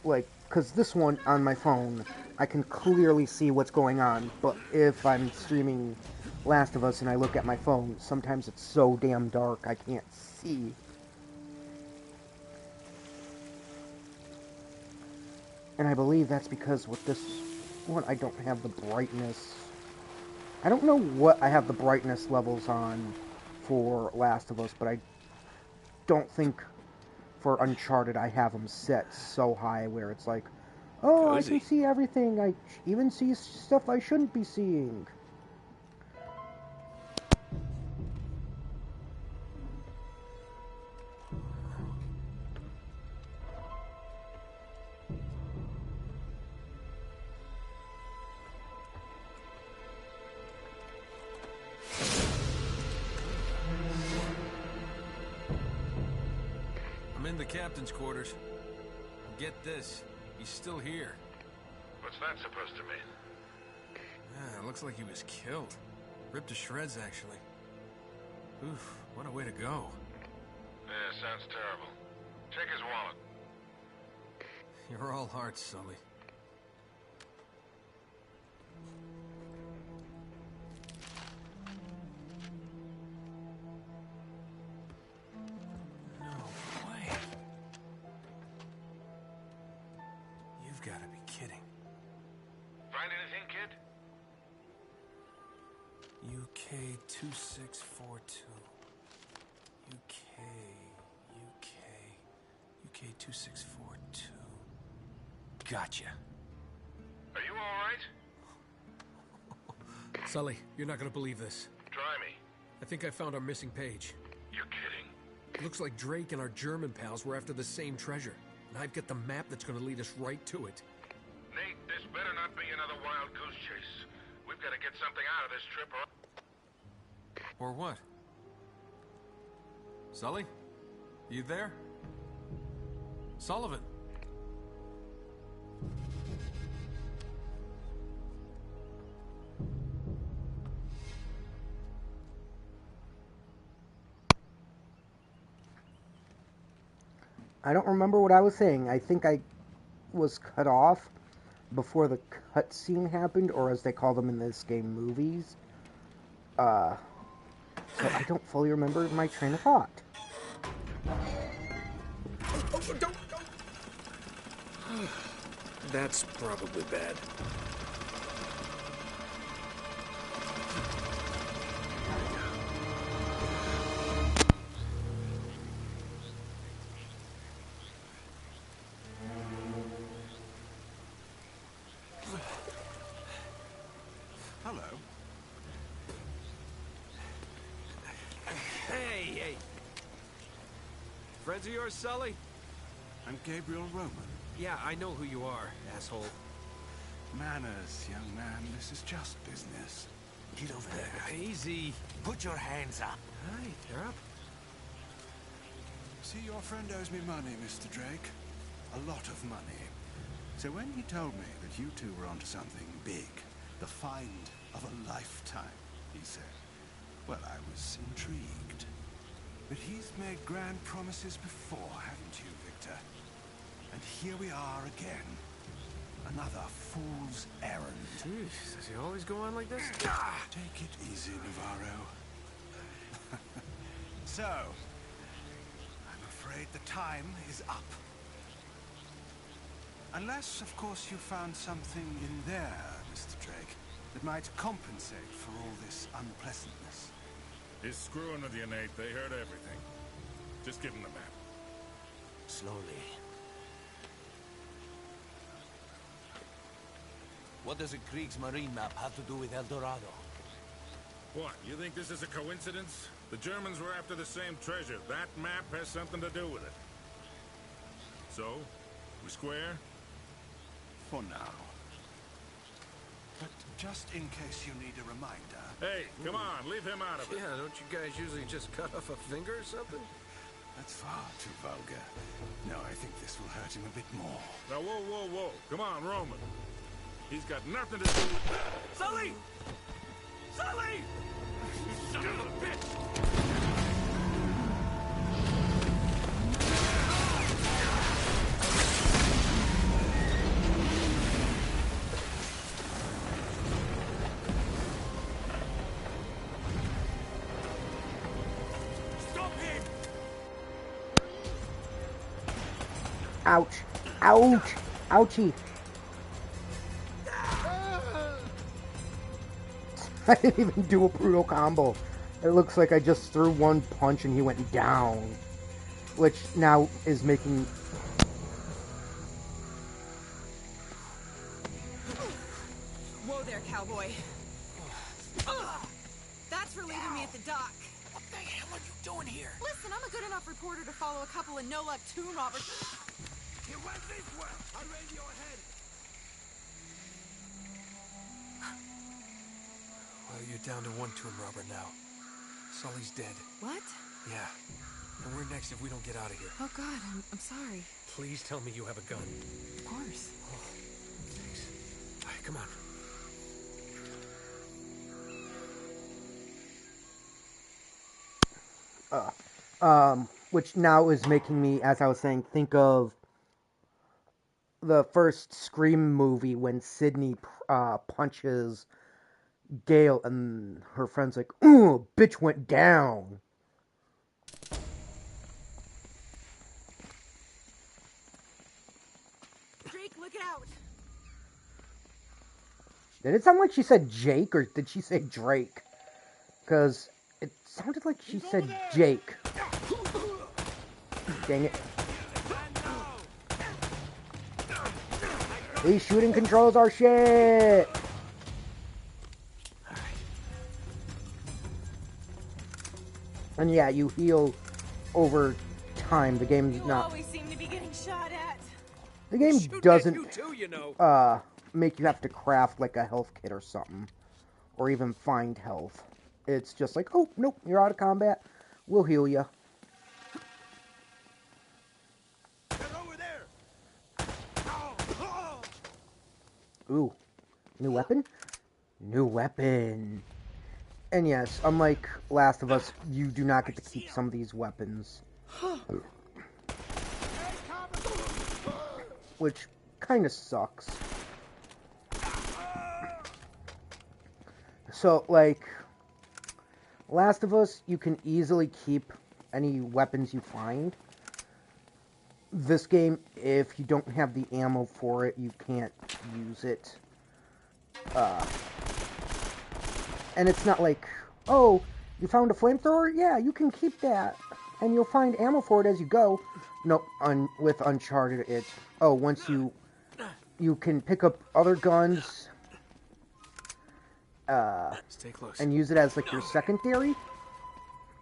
Like, because this one, on my phone, I can clearly see what's going on, but if I'm streaming Last of Us and I look at my phone, sometimes it's so damn dark I can't see. And I believe that's because with this one, I don't have the brightness. I don't know what I have the brightness levels on for Last of Us, but I don't think for Uncharted I have them set so high where it's like, oh, Cozy. I can see everything. I even see stuff I shouldn't be seeing. I'm in the captain's quarters. Get this, he's still here. What's that supposed to mean? looks like he was killed. Ripped to shreds, actually. Oof, what a way to go. Yeah, sounds terrible. Check his wallet. You're all hearts, Sully. No way. You've got to be kidding. Find anything, kid? UK 2642. UK 2642. Gotcha. Are you all right? Sully, you're not gonna believe this. Try me. I think I found our missing page. You're kidding. Looks like Drake and our German pals were after the same treasure. And I've got the map that's gonna lead us right to it. Nate, this better not be another wild goose chase. We've got to get something out of this trip or... Or what? Sully? You there? Sullivan? I don't remember what I was saying. I think I was cut off before the cutscene happened, or as they call them in this game, movies. So I don't fully remember my train of thought. Don't. That's probably bad. Hello. Hey. Friends of yours, Sully? I'm Gabriel Roman. Yeah, I know who you are, asshole. Manners, young man. This is just business. Get over there. Easy. Put your hands up. Hi, they're up. See, your friend owes me money, Mr. Drake. A lot of money. So when he told me that you two were onto something big, the find of a lifetime, he said, well, I was intrigued. But he's made grand promises before, haven't you, Victor? And here we are again. Another fool's errand. Jeez, does he always go on like this? Take it easy, Navarro. So, I'm afraid the time is up. Unless, of course, you found something in there, Mr. Drake, that might compensate for all this unpleasantness. He's screwing with you, Nate. They heard everything. Just give him the map. Slowly. What does a Kriegsmarine map have to do with El Dorado? What, you think this is a coincidence? The Germans were after the same treasure. That map has something to do with it. So, we square? For now. But just in case you need a reminder... Hey, come on, leave him out of it. Yeah, don't you guys usually just cut off a finger or something? That's far too vulgar. No, I think this will hurt him a bit more. Now, whoa. Come on, Roman. He's got nothing to do with... Sully! Sully! You son of a bitch! Stop him! Ouch. Ouch. Ouchie. I didn't even do a brutal combo. It looks like I just threw one punch and he went down. Which now is making... Whoa there, cowboy. That's for leaving me at the dock. What the hell are you doing here? Listen, I'm a good enough reporter to follow a couple of no-luck tomb robbers. You went this way! I'll raise your head! Well, you're down to one tomb robber now. Sully's dead. What? Yeah. And we're next if we don't get out of here. Oh, God, I'm sorry. Please tell me you have a gun. Of course. Oh, thanks. All right, come on. which now is making me, as I was saying, think of the first Scream movie when Sydney punches Gail and her friend's like, ooh, bitch went down. Drake, look out! Did it sound like she said Jake, or did she say Drake? Because it sounded like she said Jake. Dang it. These shooting controls are shit! And yeah, you heal over time. The game's not... always seem to be getting shot at. The game Shoot doesn't, at you too, you know. make you have to craft, like, a health kit or something. Or even find health. It's just like, oh, nope, you're out of combat. We'll heal you. They're over there. Ooh. New weapon? New weapon. And yes, unlike Last of Us, you do not get to keep some of these weapons. Which kind of sucks. So, like, Last of Us, you can easily keep any weapons you find. This game, if you don't have the ammo for it, you can't use it. And it's not like, oh, you found a flamethrower? Yeah, you can keep that. And you'll find ammo for it as you go. No, with Uncharted, it's, oh, once you can pick up other guns, Stay close. and use it as, like, your secondary.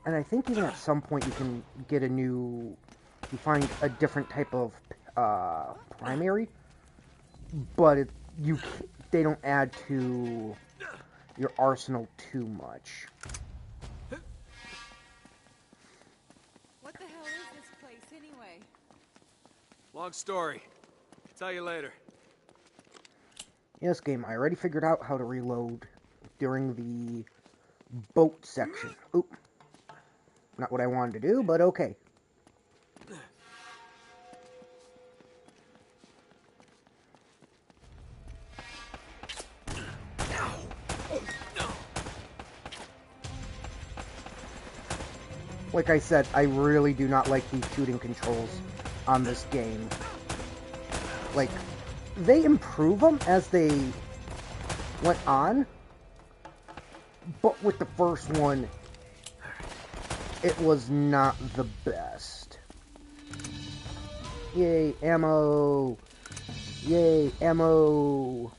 And I think even at some point you can get you find a different type of, primary. But they don't add to your arsenal too much. What the hell is this place anyway? Long story. Tell you later. Yes, game, I already figured out how to reload during the boat section. Oop. Not what I wanted to do, but okay. Like I said, I really do not like these shooting controls on this game. Like, they improve them as they went on, but with the first one, it was not the best. Yay, ammo! Yay, ammo!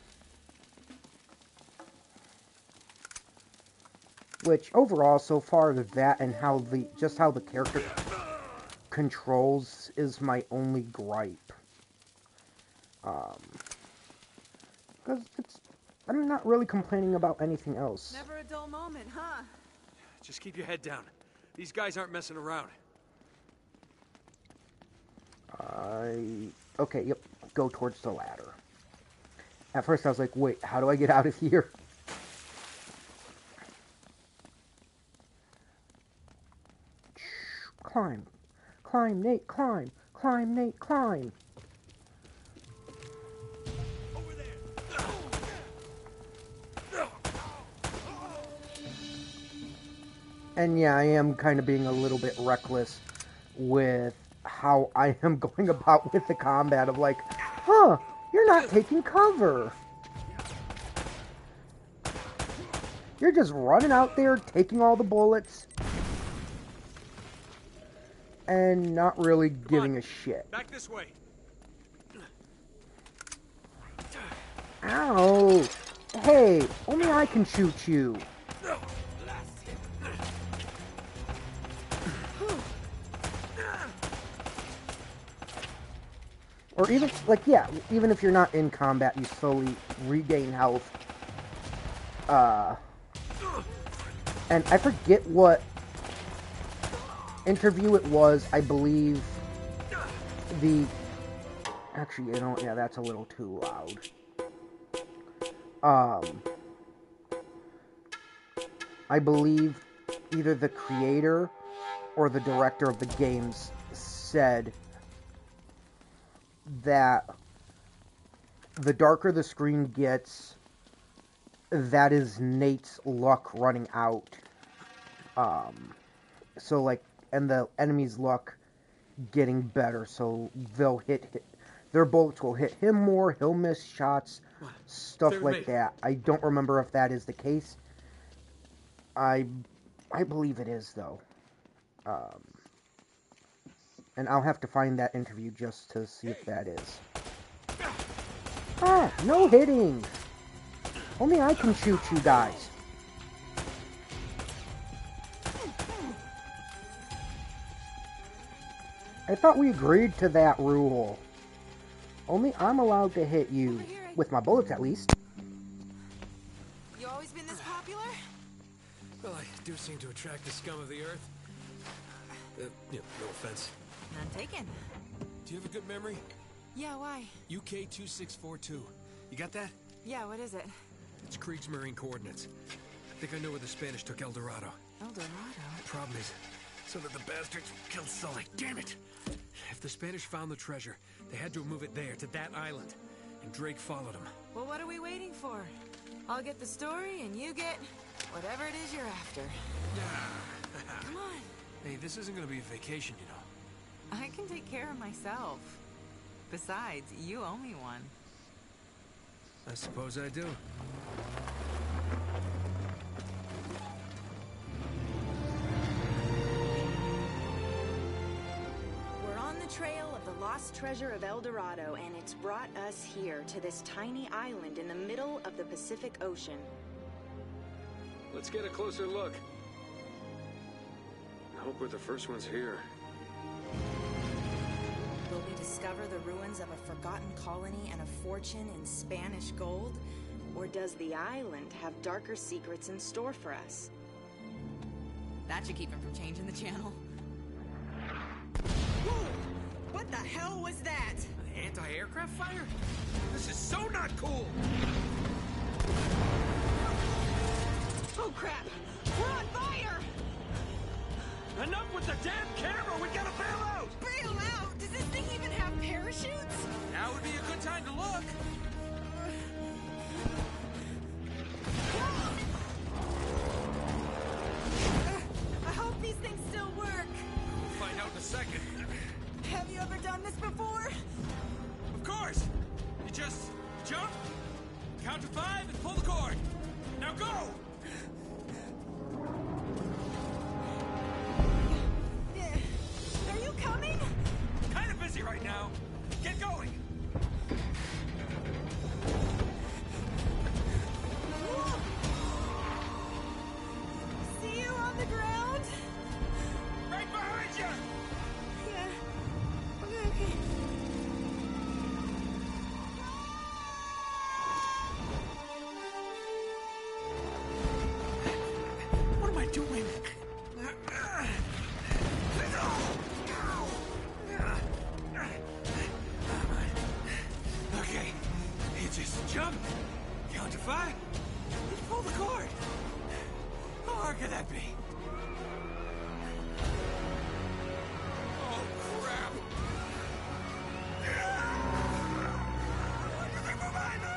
Which, overall, so far, that and how the character controls is my only gripe. Because I'm not really complaining about anything else. Never a dull moment, huh? Just keep your head down. These guys aren't messing around. Okay, yep, go towards the ladder. At first I was like, wait, how do I get out of here? Climb. Climb, Nate, climb. Climb, Nate, climb. Over there. And yeah, I am kind of being a little bit reckless with how I am going about with the combat of like, huh, you're not taking cover. You're just running out there, taking all the bullets, and not really giving a shit. Back this way. Ow! Hey, only I can shoot you. Or even, like, yeah, even if you're not in combat, you slowly regain health. And I forget what interview it was. I believe actually, you know, yeah, that's a little too loud. I believe either the creator or the director of the games said that the darker the screen gets, that is Nate's luck running out. So like, and the enemy's luck getting better, so they'll hit their bullets will hit him more, he'll miss shots, stuff like that. I don't remember if that is the case. I believe it is, though. And I'll have to find that interview just to see if that is. Ah, no hitting! Only I can shoot you guys. I thought we agreed to that rule. Only I'm allowed to hit you. With my bullets, at least. You always been this popular? Well, I do seem to attract the scum of the earth. No offense. None taken. Do you have a good memory? Yeah, why? UK 2642. You got that? Yeah, what is it? It's Kriegsmarine coordinates. I think I know where the Spanish took El Dorado. El Dorado? The problem is, so that the bastards killed Sully. Damn it! If the Spanish found the treasure, they had to move it there, to that island. And Drake followed them. Well, what are we waiting for? I'll get the story, and you get whatever it is you're after. Come on. Hey, this isn't gonna be a vacation, you know. I can take care of myself. Besides, you owe me one. I suppose I do. We're on the trail of the lost treasure of El Dorado, and it's brought us here to this tiny island in the middle of the Pacific Ocean. Let's get a closer look. I hope we're the first ones here. Will we discover the ruins of a forgotten colony and a fortune in Spanish gold? Or does the island have darker secrets in store for us? That should keep him from changing the channel. What the hell was that? An anti-aircraft fire? This is so not cool! Oh crap! We're on fire! Enough with the damn camera! We gotta bail out! Bail out? Does this thing even have parachutes? Now would be a good time to look! I hope these things still work. We'll find out in a second. Have you ever done this before? Of course! You just jump, count to 5, and pull the cord. Now go! Are you coming? Kind of busy right now. Get going! See you on the ground? Right behind you! Yeah. Okay. What am I doing? Okay, you just jump, count to 5, and pull the cord. How hard could that be? Oh, crap! Everything behind me!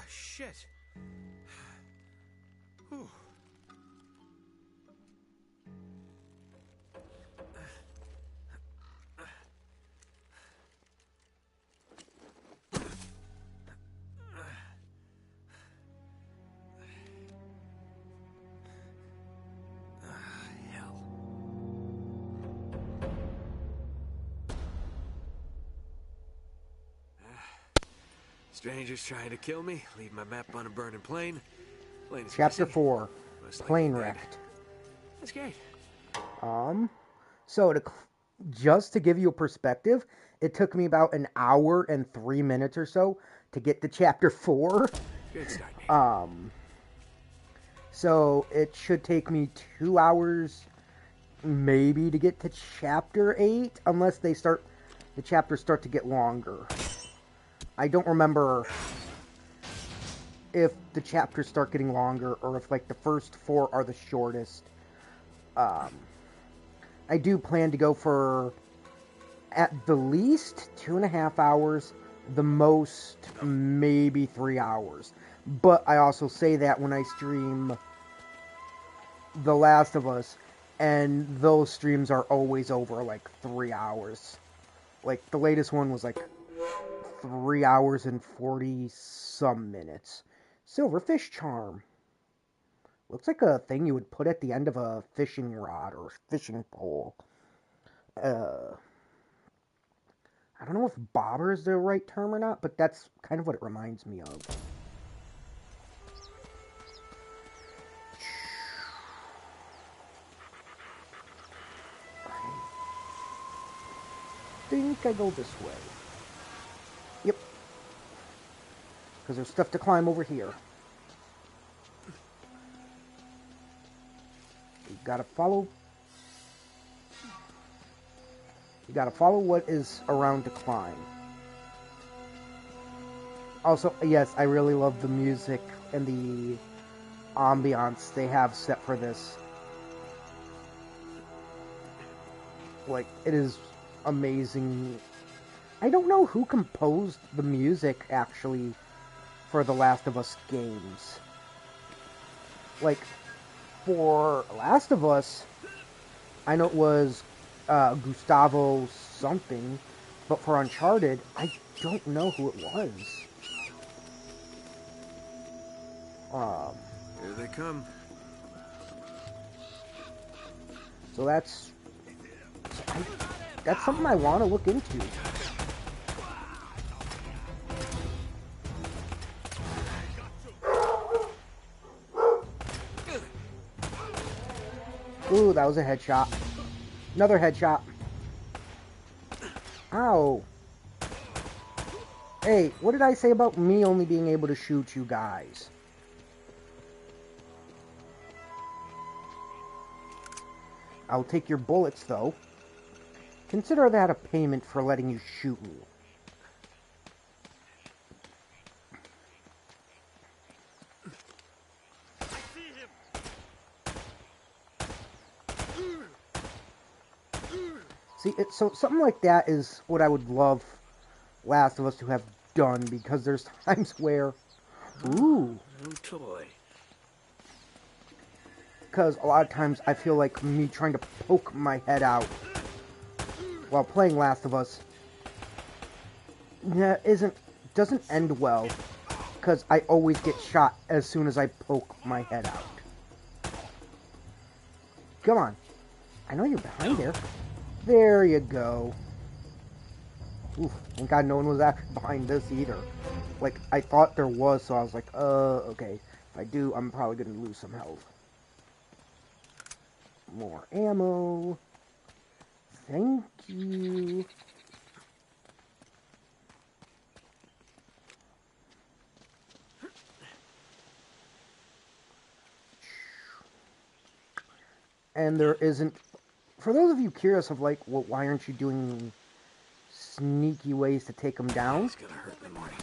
Shit. Whew. Hell. Strangers trying to kill me, leave my map on a burning plane. Plane is Chapter missing. 4. Most likely Plane dead. wrecked. That's great. So just to give you a perspective, it took me about an hour and 3 minutes or so to get to chapter 4. Good start, Nate. So it should take me 2 hours maybe to get to chapter 8, unless the chapters start to get longer. I don't remember if the chapters start getting longer or if like the first 4 are the shortest. I do plan to go for at the least 2.5 hours, the most maybe 3 hours. But I also say that when I stream The Last of Us, and those streams are always over like 3 hours. Like the latest one was like 3 hours and 40 some minutes. Silverfish charm. Looks like a thing you would put at the end of a fishing rod or fishing pole. I don't know if bobber is the right term or not, but that's kind of what it reminds me of. I think I go this way. Yep. Because there's stuff to climb over here. You gotta follow what is around to climb. Also, yes, I really love the music and the ambiance they have set for this. Like, it is amazing. I don't know who composed the music, actually, for the Last of Us games. Like, for Last of Us, I know it was Gustavo something, but for Uncharted, I don't know who it was. Here they come. So that's something I want to look into. Ooh, that was a headshot. Another headshot. Ow. Hey, what did I say about me only being able to shoot you guys? I'll take your bullets, though. Consider that a payment for letting you shoot me. See, so something like that is what I would love Last of Us to have done, because there's times where... Ooh. No toy. Because a lot of times I feel like me trying to poke my head out while playing Last of Us doesn't end well, because I always get shot as soon as I poke my head out. Come on. I know you're behind there. There you go. Oof, thank God no one was actually behind this either. Like, I thought there was, so I was like, okay. If I do, I'm probably going to lose some health. More ammo. Thank you. And there isn't... For those of you curious of, like, well, why aren't you doing sneaky ways to take them down? It's gonna hurt in the morning.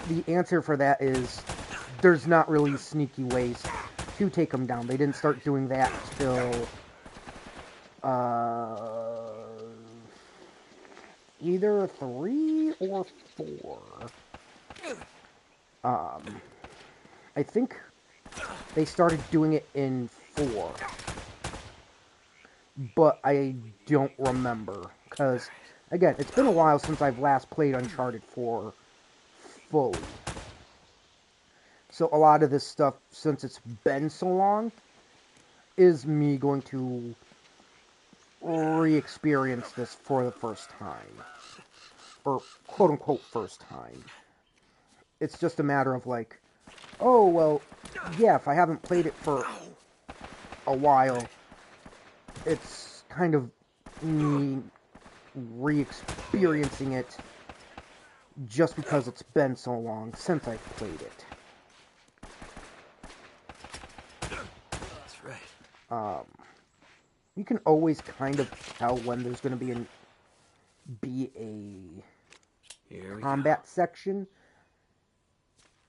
The answer for that is there's not really sneaky ways to take them down. They didn't start doing that till either 3 or 4. I think they started doing it in 4. But I don't remember, because, again, it's been a while since I've last played Uncharted 4 fully. So a lot of this stuff, since it's been so long, is me going to re-experience this for the first time. Or, quote-unquote, first time. It's just a matter of, like, oh, well, yeah, if I haven't played it for a while, it's kind of me re-experiencing it just because it's been so long since I've played it. That's right. You can always kind of tell when there's going to be a combat section,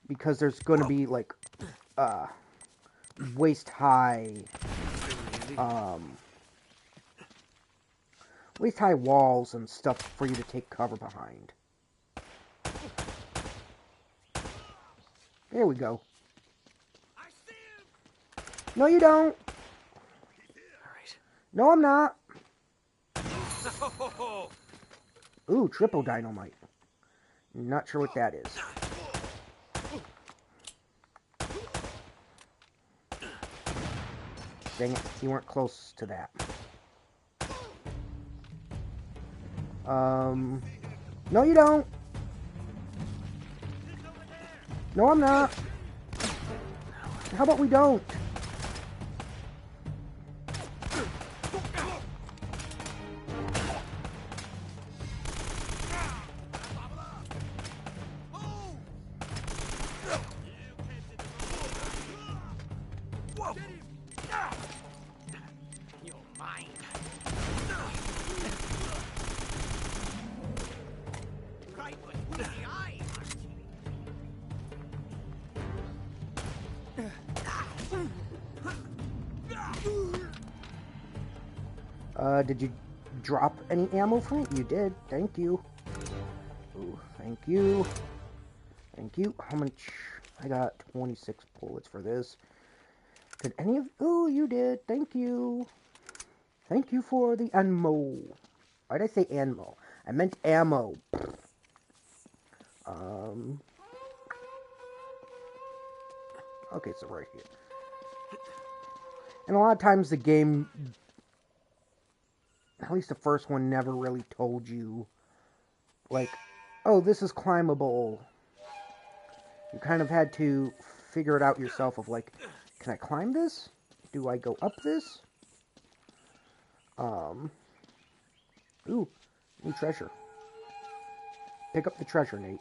because there's going to be like waist high walls and stuff for you to take cover behind. There we go. No, you don't. No, I'm not. Ooh, triple dynamite. Not sure what that is. Dang it, you weren't close to that. No, you don't. No, I'm not. How about we don't? Did you drop any ammo from it? You did. Thank you. Ooh, thank you. Thank you. How much? I got 26 bullets for this. Did any of... Ooh, you did. Thank you. Thank you for the ammo. Why did I say ammo? I meant ammo. Okay, so right here. And a lot of times the game... At least the first one never really told you, like, oh, this is climbable. You kind of had to figure it out yourself of, like, can I climb this? Do I go up this? Ooh, new treasure. Pick up the treasure, Nate.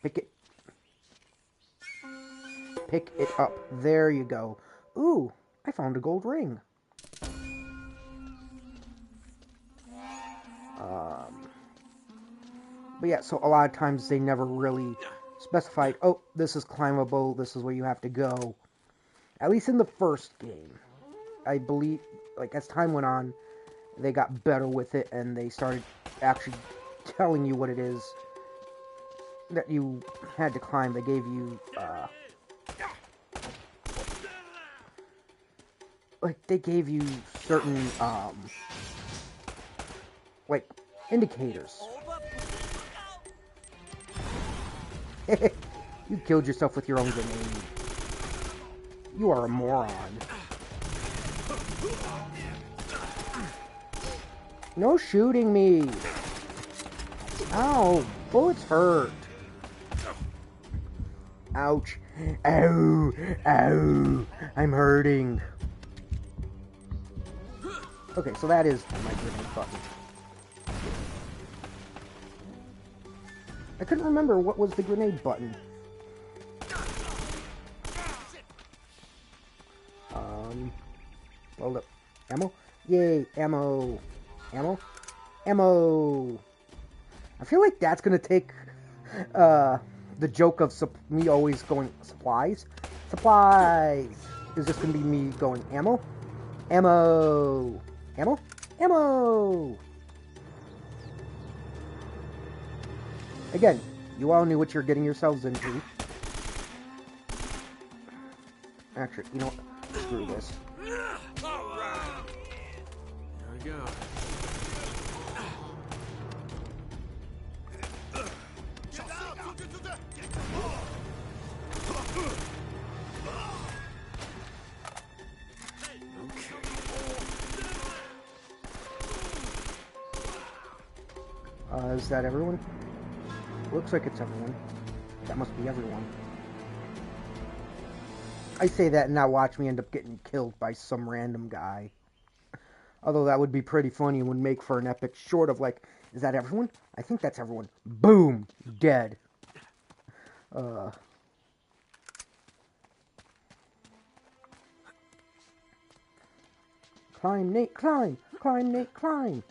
Pick it up. There you go. Ooh, I found a gold ring. But yeah, so a lot of times they never really specified, oh, this is climbable, this is where you have to go. At least in the first game. I believe, like, as time went on, they got better with it, and they started actually telling you what it is that you had to climb. They gave you, certain, like, indicators. You killed yourself with your own grenade. You are a moron. No shooting me. Ow, bullets hurt. Ouch. Ow, ow, I'm hurting. Okay, so that is my grenade button. I couldn't remember what was the grenade button. Hold up. Ammo? Yay, ammo. Ammo? Ammo! I feel like that's gonna take, the joke of me always going, supplies? Supplies! Is just gonna be me going, ammo? Ammo! Ammo? Ammo! Again, you all knew what you're getting yourselves into. Actually, you know what? Screw this. Alright. There we go. Is that everyone? Looks like it's everyone. That must be everyone. I say that and now watch me end up getting killed by some random guy. Although that would be pretty funny and would make for an epic short of like, is that everyone? I think that's everyone. Boom! Dead. Climb, Nate, climb! Climb, Nate, climb!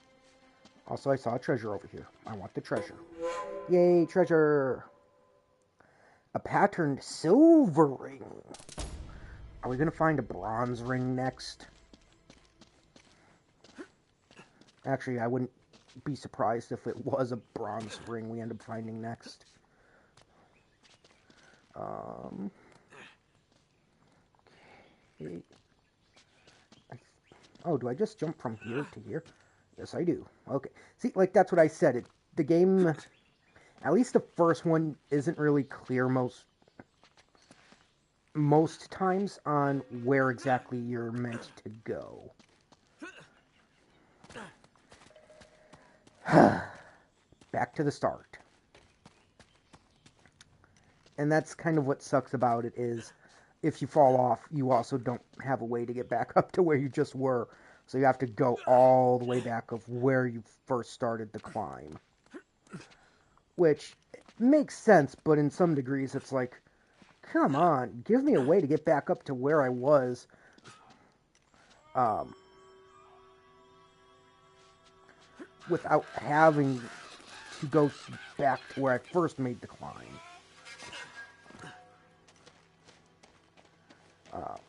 Also, I saw a treasure over here. I want the treasure. Yay, treasure! A patterned silver ring. Are we gonna find a bronze ring next? Actually, I wouldn't be surprised if it was a bronze ring we end up finding next. Okay. Oh, do I just jump from here to here? Yes, I do. Okay. See, like, that's what I said. The game, at least the first one, isn't really clear most times on where exactly you're meant to go. Back to the start. And that's kind of what sucks about it is if you fall off, you also don't have a way to get back up to where you just were. So you have to go all the way back of where you first started the climb. Which makes sense, but in some degrees it's like, come on, give me a way to get back up to where I was. Without having to go back to where I first made the climb.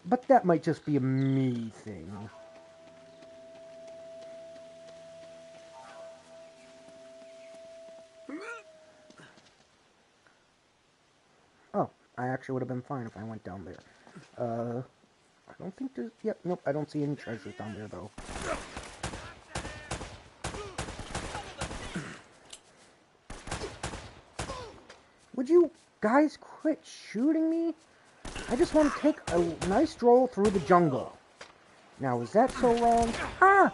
But that might just be a me thing. Oh, I actually would have been fine if I went down there. I don't think there's... Yep, nope, I don't see any treasures down there, though. Would you guys quit shooting me? I just want to take a nice stroll through the jungle. Now, is that so wrong? Ah!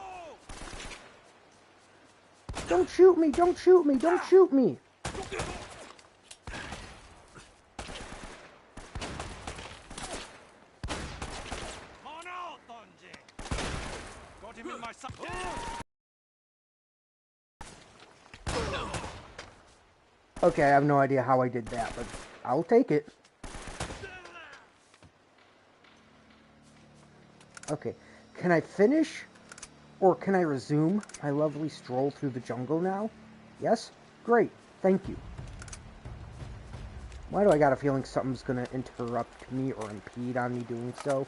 Don't shoot me! Don't shoot me! Don't shoot me! Okay, I have no idea how I did that, but I'll take it. Okay, can I finish? Or can I resume my lovely stroll through the jungle now? Yes? Great, thank you. Why do I got a feeling something's gonna interrupt me or impede on me doing so?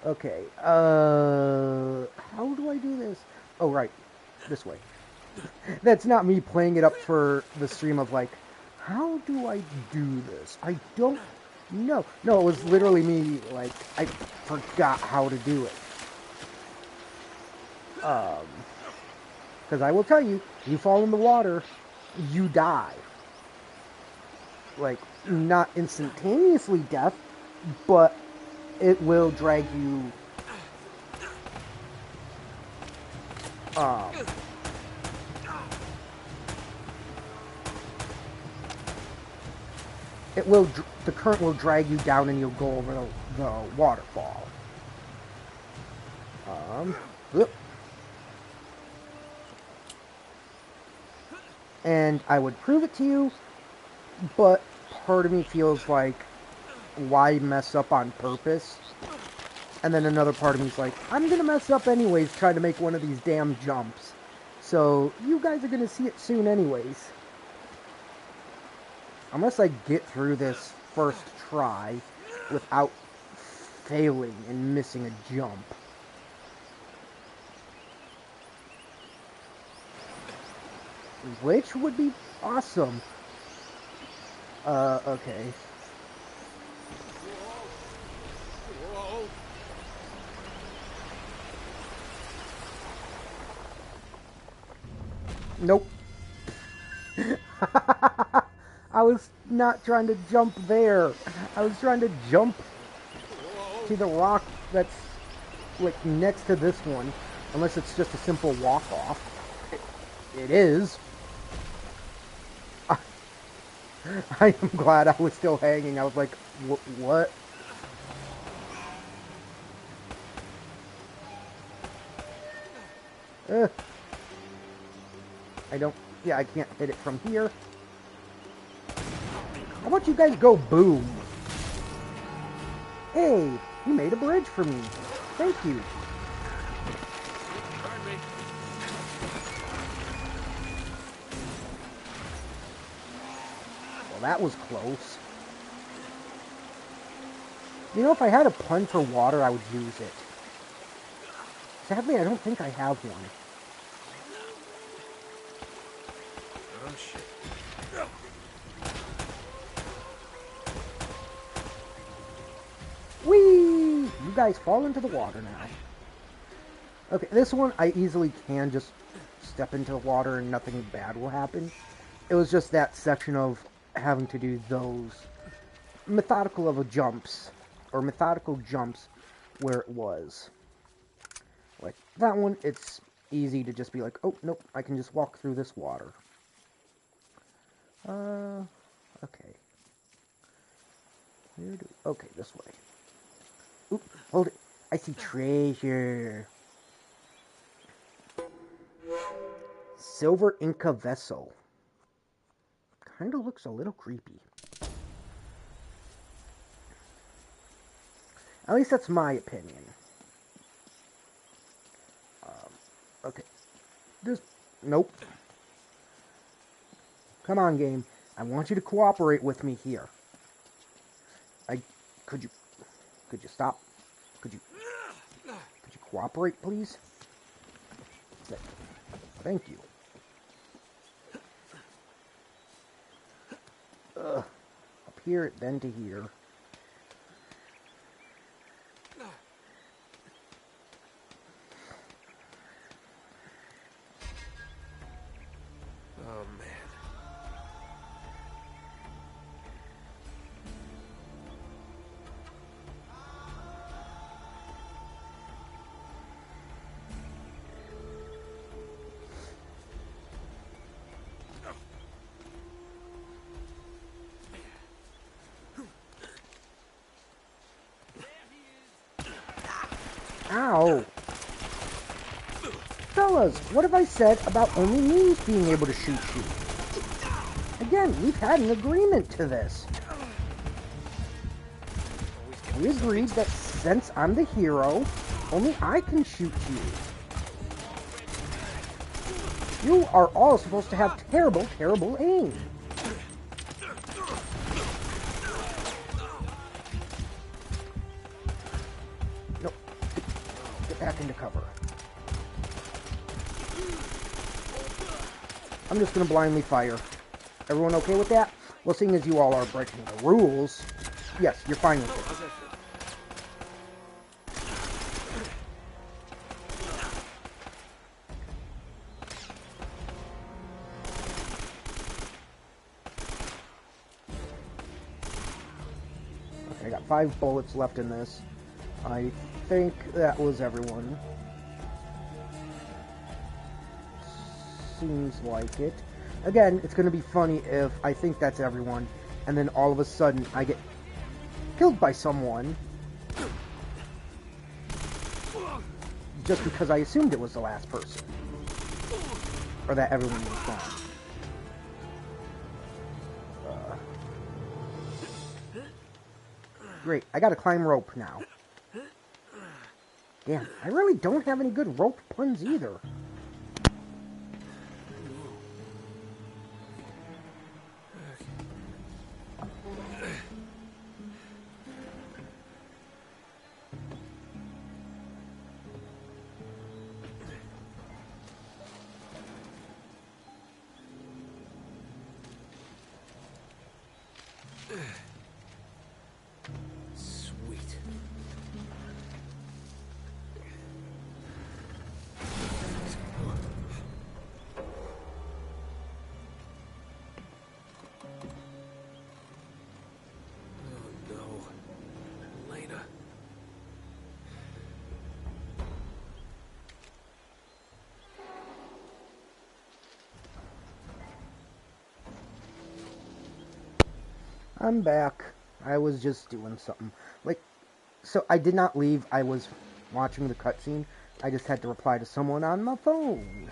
Okay, how do I do this? Oh, right, this way. That's not me playing it up for the stream of like, how do I do this? I don't know. No, it was literally me, like, I forgot how to do it. Because I will tell you, you fall in the water, you die. Like, not instantaneously death, but it will drag you, the current will drag you down and you'll go over the waterfall. Whoop. And I would prove it to you, but part of me feels like, why mess up on purpose? And then another part of me is like, I'm gonna mess up anyways trying to make one of these damn jumps. So, you guys are gonna see it soon anyways. Unless I get through this first try without failing and missing a jump. Which would be awesome. Okay. Nope. I was not trying to jump there. I was trying to jump to the rock that's like next to this one. Unless it's just a simple walk-off. It is. I am glad I was still hanging. I was like, what? I don't... Yeah, I can't hit it from here. How about you guys go boom? Hey, you made a bridge for me. Thank you. Pardon me. Well, that was close. You know, if I had a pun for water, I would use it. Sadly, I don't think I have one. Oh, shit. Whee! You guys fall into the water now. Okay, this one I easily can just step into the water and nothing bad will happen. It was just that section of having to do those methodical jumps where it was. Like that one, it's easy to just be like, oh, nope, I can just walk through this water. Okay. Okay, this way. Oop, hold it. I see treasure. Silver Inca vessel. Kinda looks a little creepy. At least that's my opinion. Okay. Nope. Come on, game. I want you to cooperate with me here. Could you stop? Could you cooperate, please? Thank you. Up here, then to here. Oh, man. Ow! Fellas, what have I said about only me being able to shoot you? Again, we've had an agreement to this. We agreed that since I'm the hero, only I can shoot you. You are all supposed to have terrible, terrible aim. No. Get back into cover. I'm just gonna blindly fire. Everyone okay with that? Well, seeing as you all are breaking the rules, yes, you're fine with it. Okay, I got 5 bullets left in this. I think that was everyone. Seems like it. Again, it's going to be funny if I think that's everyone, and then all of a sudden I get killed by someone just because I assumed it was the last person. Or that everyone was gone. Great, I gotta climb rope now. Damn, I really don't have any good rope puns either. Sweet. Oh no. Lena. I'm back. I was just doing something. Like, so I did not leave. I was watching the cutscene. I just had to reply to someone on my phone.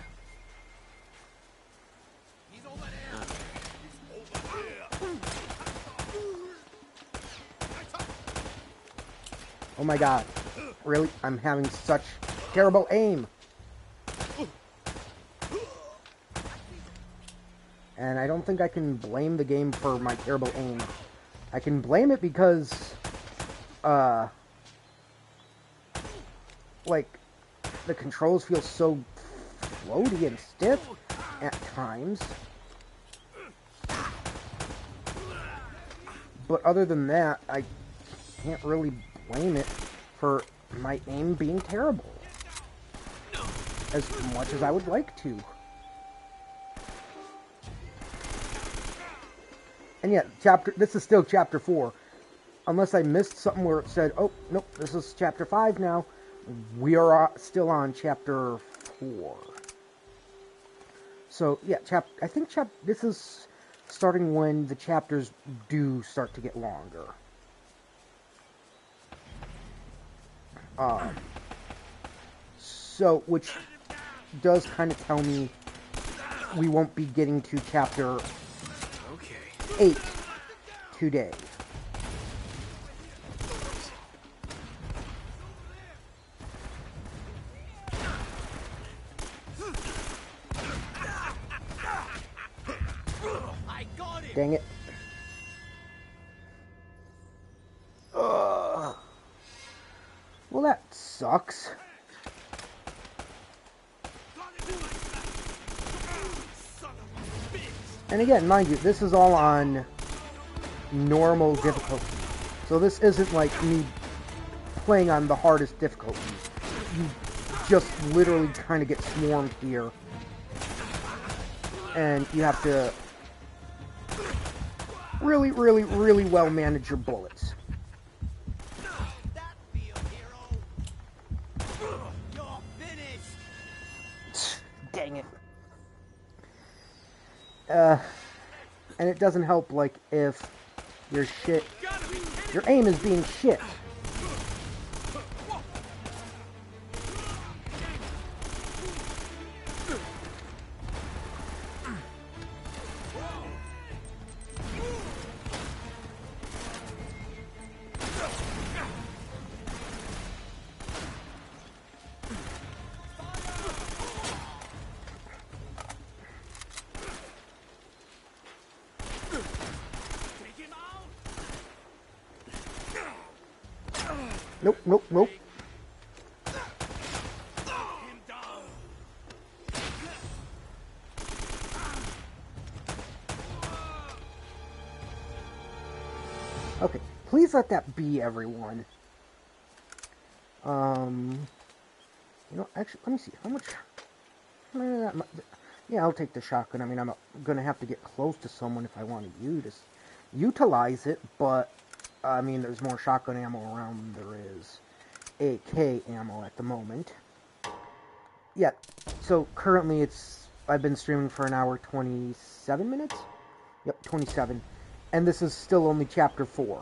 Oh my god. Really? I'm having such terrible aim. And I don't think I can blame the game for my terrible aim. I can blame it because, like, the controls feel so floaty and stiff at times. But other than that, I can't really blame it for my aim being terrible. As much as I would like to. And yeah, this is still chapter 4. Unless I missed something where it said, oh, nope, this is chapter 5 now. We are still on chapter 4. So, yeah, I think this is starting when the chapters do start to get longer. So, which does kind of tell me we won't be getting to chapter 8 today. Dang it. Ugh. Well, that sucks. And again, mind you, this is all on normal difficulty. So this isn't like me playing on the hardest difficulty. You just literally kind of get swarmed here. And you have to really, really, really well manage your bullets. Dang it. And it doesn't help, like, if your aim is being shit. Nope, nope, nope. Okay, please let that be, everyone. You know, actually, let me see, how much... Yeah, I'll take the shotgun. I mean, I'm gonna have to get close to someone if I want to utilize it, but, I mean, there's more shotgun ammo around than there is AK ammo at the moment. Yeah, so currently I've been streaming for an hour 27 minutes? Yep, 27. And this is still only chapter 4.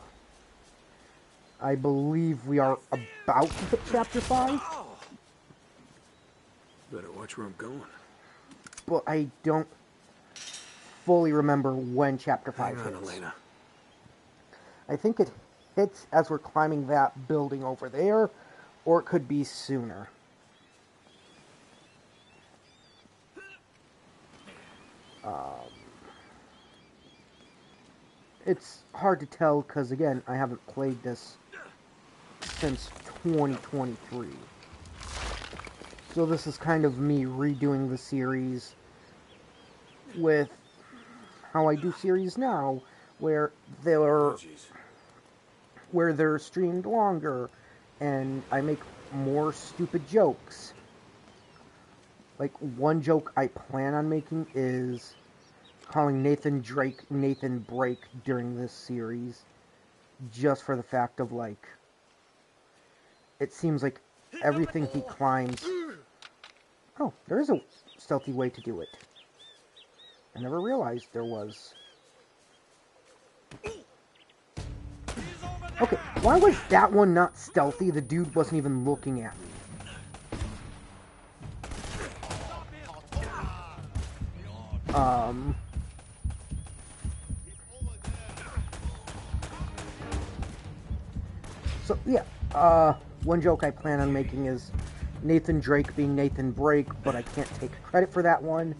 I believe we are about to hit chapter 5. Better watch where I'm going. But I don't fully remember when chapter 5 Hang on, hits. Elena. I think it hits as we're climbing that building over there, or it could be sooner. It's hard to tell because, again, I haven't played this since 2023. So this is kind of me redoing the series with how I do series now, where they're streamed longer, and I make more stupid jokes. Like, one joke I plan on making is calling Nathan Drake Nathan Brake during this series, just for the fact of, like, it seems like everything he climbs... Oh, there is a stealthy way to do it. I never realized there was. Okay, why was that one not stealthy? The dude wasn't even looking at me. So, yeah, One joke I plan on making is Nathan Drake being Nathan Drake, but I can't take credit for that one.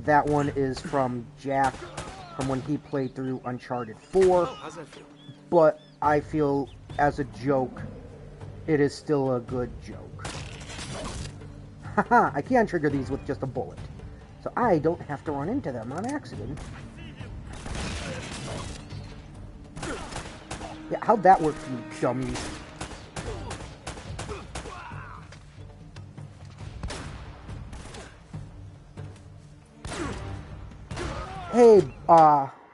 That one is from Jack, from when he played through Uncharted 4. How's that feel? But I feel, as a joke, it is still a good joke. Haha, I can't trigger these with just a bullet. So I don't have to run into them on accident. Yeah, how'd that work for you, dummies? Hey,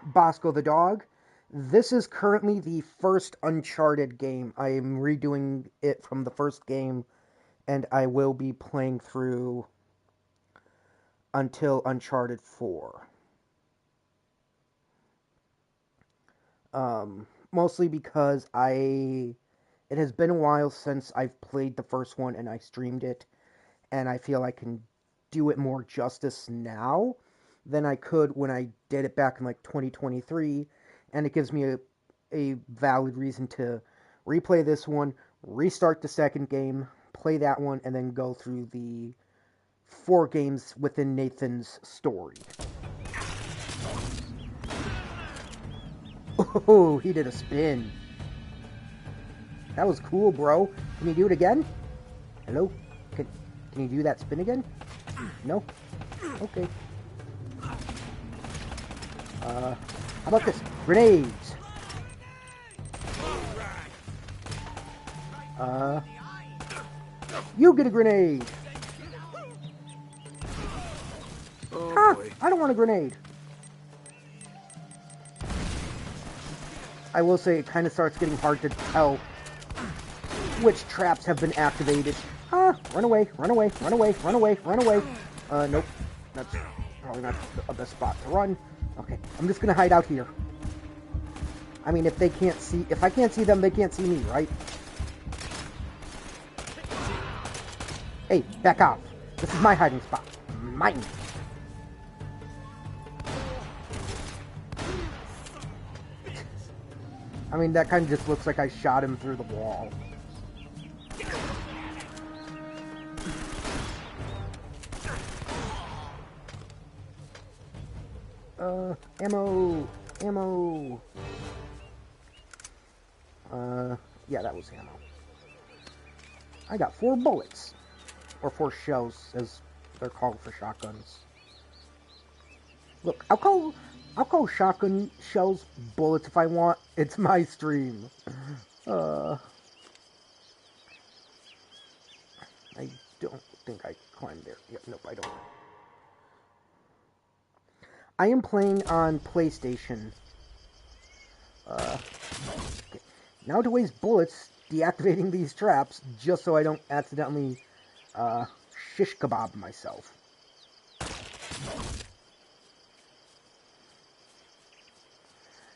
Bosco the dog. This is currently the first Uncharted game. I am redoing it from the first game, and I will be playing through until Uncharted 4. Mostly because it has been a while since I've played the first one and I streamed it, and I feel I can do it more justice now than I could when I did it back in like 2023, and it gives me a valid reason to replay this one, restart the second game, play that one, and then go through the 4 games within Nathan's story. Oh, he did a spin. That was cool, bro. Can you do it again? Hello? Can you do that spin again? No? Okay. How about this? Grenades! You get a grenade! Oh, boy. I don't want a grenade. I will say it kind of starts getting hard to tell which traps have been activated. Run away, run away, run away, run away, run away. Nope. That's probably not the best spot to run. Okay, I'm just gonna hide out here. I mean, if I can't see them, they can't see me, right? Hey, back off. This is my hiding spot. Mine. I mean, that kind of just looks like I shot him through the wall. Ammo! Ammo! Yeah, that was ammo. I got 4 bullets. Or 4 shells, as they're called for shotguns. Look, I'll call shotgun shells bullets if I want. It's my stream. I don't think I climbed there. Yep, nope, I don't. I am playing on PlayStation. Okay. Now to waste bullets deactivating these traps just so I don't accidentally shish kebab myself.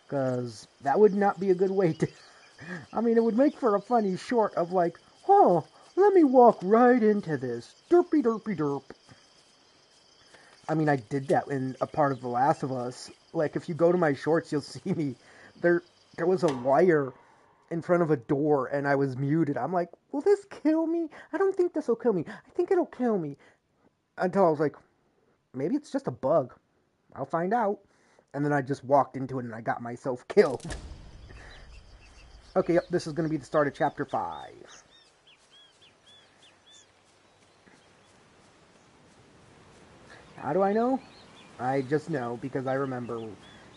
Because that would not be a good way to... I mean, it would make for a funny short of like, oh, let me walk right into this. Derpy derpy derp. I mean, I did that in a part of The Last of Us. Like, if you go to my shorts, you'll see me. There was a wire in front of a door, and I was muted. I'm like, will this kill me? I don't think this will kill me. I think it'll kill me. Until I was like, maybe it's just a bug. I'll find out. And then I just walked into it, and I got myself killed. Okay, yep, this is going to be the start of Chapter 5. How do I know? I just know because I remember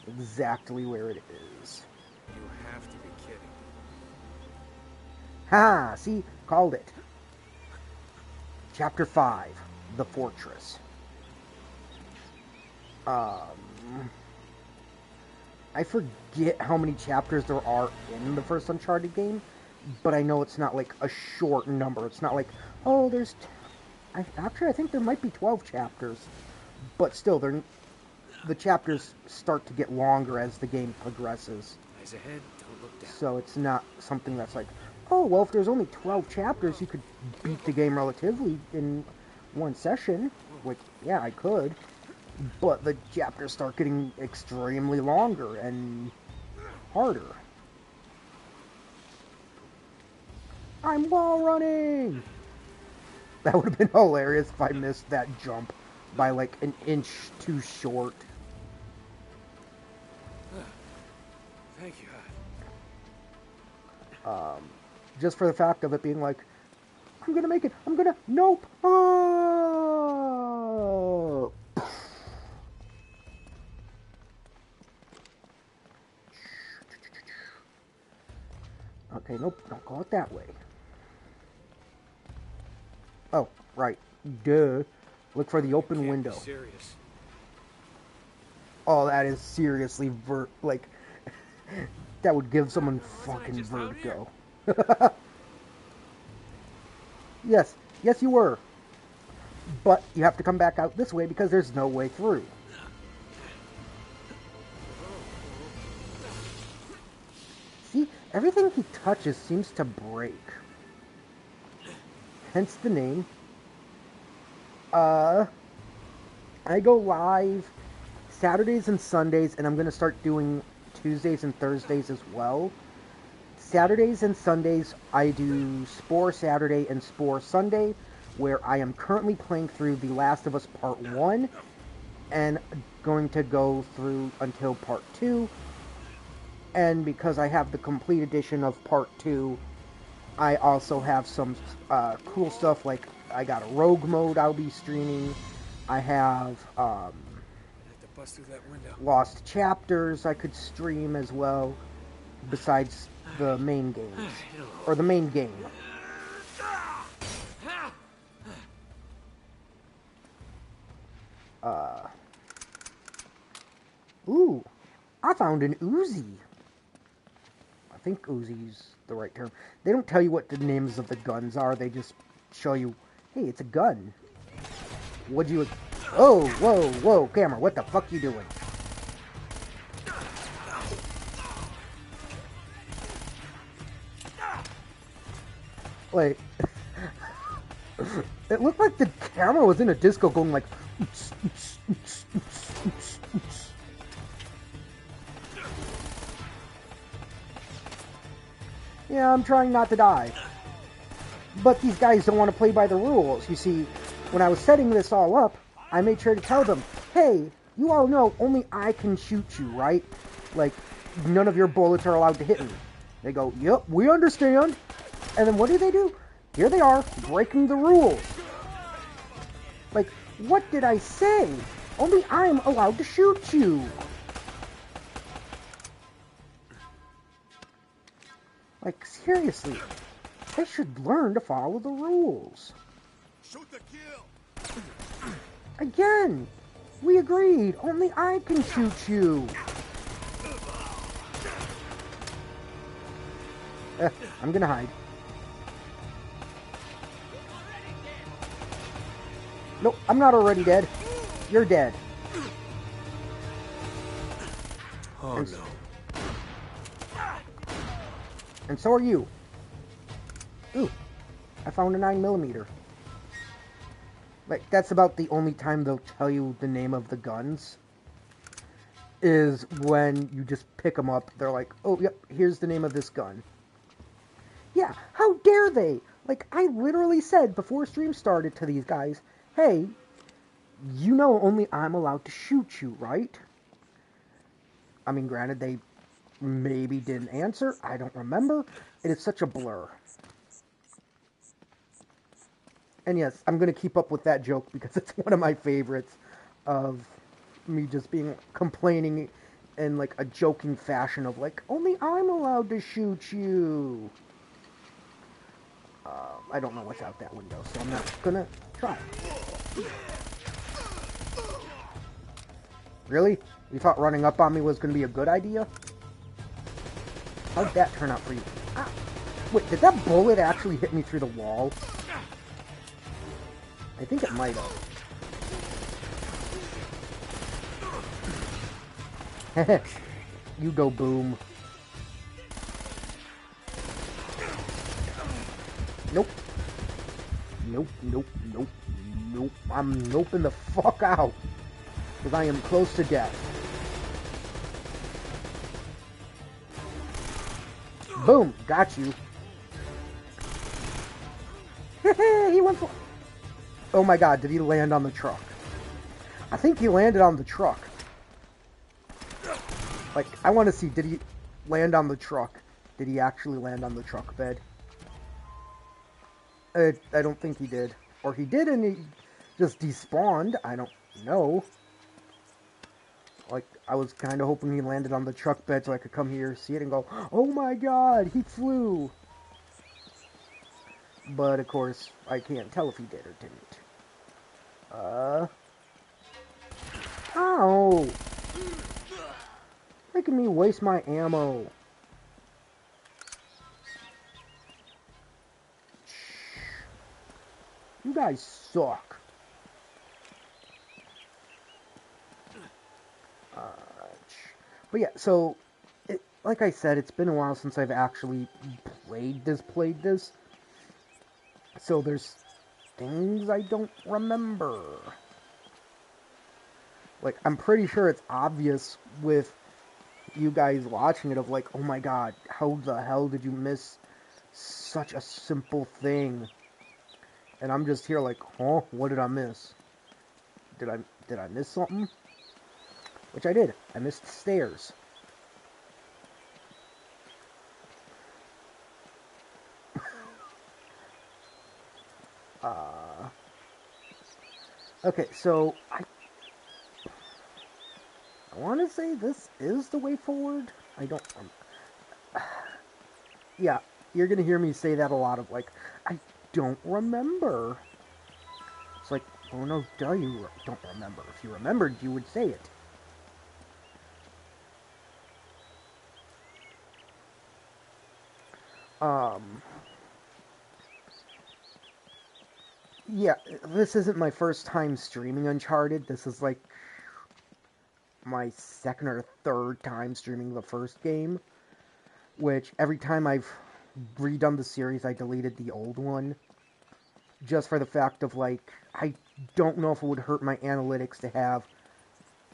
exactly where it is. You have to be kidding. Ha! See? Called it. Chapter 5. The Fortress. I forget how many chapters there are in the first Uncharted game, but I know it's not like a short number. It's not like, oh, there's... Actually, I think there might be 12 chapters. But still, the chapters start to get longer as the game progresses. Eyes ahead, don't look down. So it's not something that's like, oh, well, if there's only 12 chapters, you could beat the game relatively in one session. Which, yeah, I could. But the chapters start getting extremely longer and harder. I'm wall running! That would have been hilarious if I missed that jump by like an inch too short. Thank you. Just for the fact of it being like, I'm gonna make it, I'm gonna, nope! Oh! Okay, nope, don't go out that way. Oh, right. Duh. Look for the open window. Be serious. Oh, that is seriously like, that would give someone fucking vertigo. Yes, yes you were. But you have to come back out this way because there's no way through. See, everything he touches seems to break. Hence the name. I go live Saturdays and Sundays, and I'm going to start doing Tuesdays and Thursdays as well. Saturdays and Sundays, I do Spore Saturday and Spore Sunday, where I am currently playing through The Last of Us Part 1, and going to go through until Part 2. And because I have the complete edition of Part 2, I also have some cool stuff, like I got a rogue mode I'll be streaming. I have I have to bust through that window. lost chapters I could stream as well, besides the main games. Or the main game. Ooh, I found an Uzi. I think Uzi's the right term. They don't tell you what the names of the guns are, they just show you, hey, it's a gun. What'd you... Oh, whoa, whoa, camera, what the fuck you doing? Like, it looked like the camera was in a disco going like... Yeah, I'm trying not to die. But these guys don't want to play by the rules. You see, when I was setting this all up, I made sure to tell them, hey, you all know only I can shoot you, right? Like, none of your bullets are allowed to hit me. They go, yep, we understand. And then what do? Here they are, breaking the rules. Like, what did I say? Only I'm allowed to shoot you. Like, seriously, they should learn to follow the rules. Shoot the kill. Again, we agreed. Only I can shoot you. I'm gonna hide. Nope, I'm not already dead. You're dead. Oh, no. And so are you. Ooh, I found a 9mm. Like, that's about the only time they'll tell you the name of the guns. Is when you just pick them up. They're like, oh, yep, here's the name of this gun. Yeah, how dare they? Like, I literally said before stream started to these guys, hey, you know only I'm allowed to shoot you, right? I mean, granted, they maybe didn't answer. I don't remember. It is such a blur. And yes, I'm going to keep up with that joke because it's one of my favorites of me just being complaining in like a joking fashion of like, only I'm allowed to shoot you. I don't know what's out that window, so I'm not going to try. Really? You thought running up on me was going to be a good idea? How'd that turn out for you? Ah. Wait, did that bullet actually hit me through the wall? I think it might have. You go boom. Nope. Nope, nope, nope, nope. I'm noping the fuck out. Because I am close to death. Boom! Got you. He went for... Oh my god, did he land on the truck? I think he landed on the truck. Like, I want to see, did he land on the truck? Did he actually land on the truck bed? I don't think he did. Or he did and he just despawned. I don't know. Like, I was kind of hoping he landed on the truck bed so I could come here, see it, and go, oh my god, he flew! But, of course, I can't tell if he did or didn't. Ow! Making me waste my ammo. You guys suck. But yeah, so, like I said, it's been a while since I've actually played this. So there's things I don't remember. Like, I'm pretty sure it's obvious with you guys watching it of like, oh my god, how the hell did you miss such a simple thing? And I'm just here like, huh, what did I miss? Did I miss something? Which I did. I missed the stairs. Okay, so I want to say this is the way forward. I don't... yeah, you're going to hear me say that a lot of, like, I don't remember. It's like, oh no, duh, you don't remember. If you remembered, you would say it. Yeah, this isn't my first time streaming Uncharted. This is, like, my second or third time streaming the first game. Which, every time I've redone the series, I deleted the old one. Just for the fact of, like, I don't know if it would hurt my analytics to have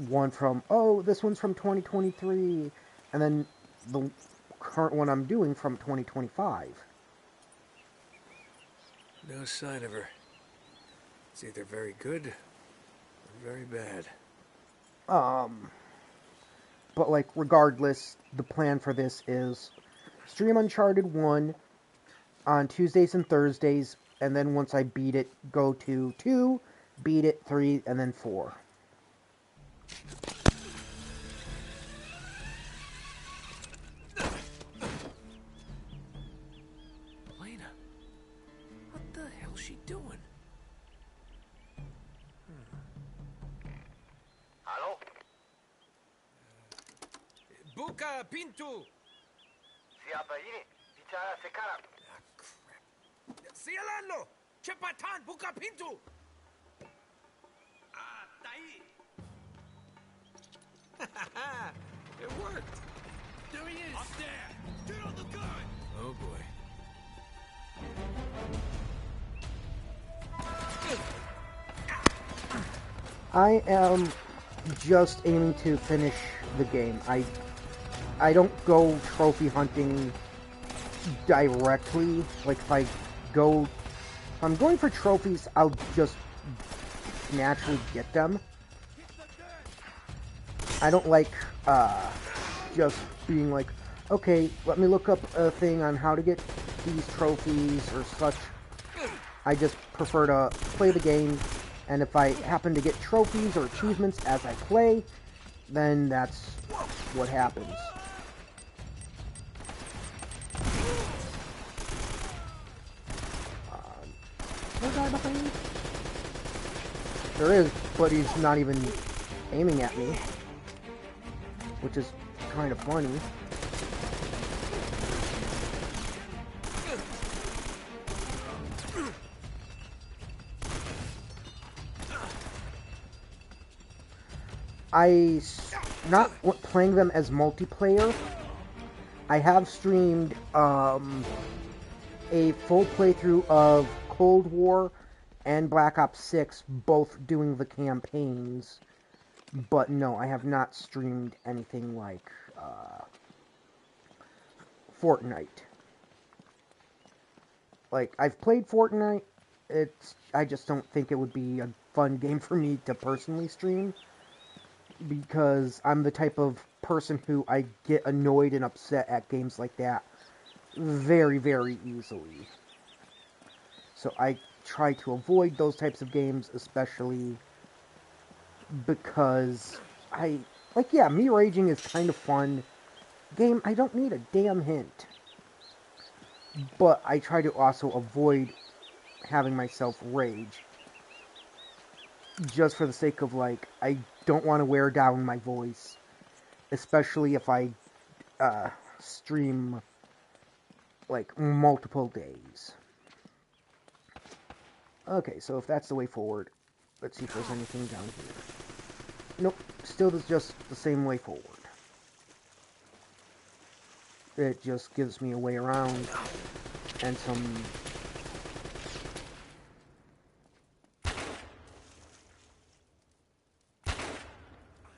one from, oh, this one's from 2023, and then the current one I'm doing from 2025. No sign of her. It's either very good or very bad. But, like, regardless, the plan for this is stream Uncharted 1 on Tuesdays and Thursdays, and then once I beat it, go to 2, beat it, 3, and then 4. Lena, what the hell's she doing? Hello? Buka pintu! Siapa ini? Bicara sekarang. Ah, crap. Sialano! Cepatan, buka pintu! Ah, tai! It worked! There he is! Up there! Get on the gun! Oh boy. I am just aiming to finish the game. I don't go trophy hunting directly. Like, if I'm going for trophies, I'll just naturally get them. I don't like, just being like, okay, let me look up a thing on how to get these trophies or such. I just prefer to play the game, and if I happen to get trophies or achievements as I play, then that's what happens. Is there a guy behind me? There is, but he's not even aiming at me, which is kind of funny. Not playing them as multiplayer. I have streamed a full playthrough of Cold War and Black Ops 6, both doing the campaigns. But no, I have not streamed anything like Fortnite. Like, I've played Fortnite, I just don't think it would be a fun game for me to personally stream, because I'm the type of person who I get annoyed and upset at games like that very, very easily. So I try to avoid those types of games, especially because me raging is kind of fun. Game, I don't need a damn hint. But I try to also avoid having myself rage. Just for the sake of, like, I don't want to wear down my voice. Especially if I stream, like, multiple days. Okay, so if that's the way forward, let's see if there's anything down here. Nope, still just the same way forward. It just gives me a way around and some...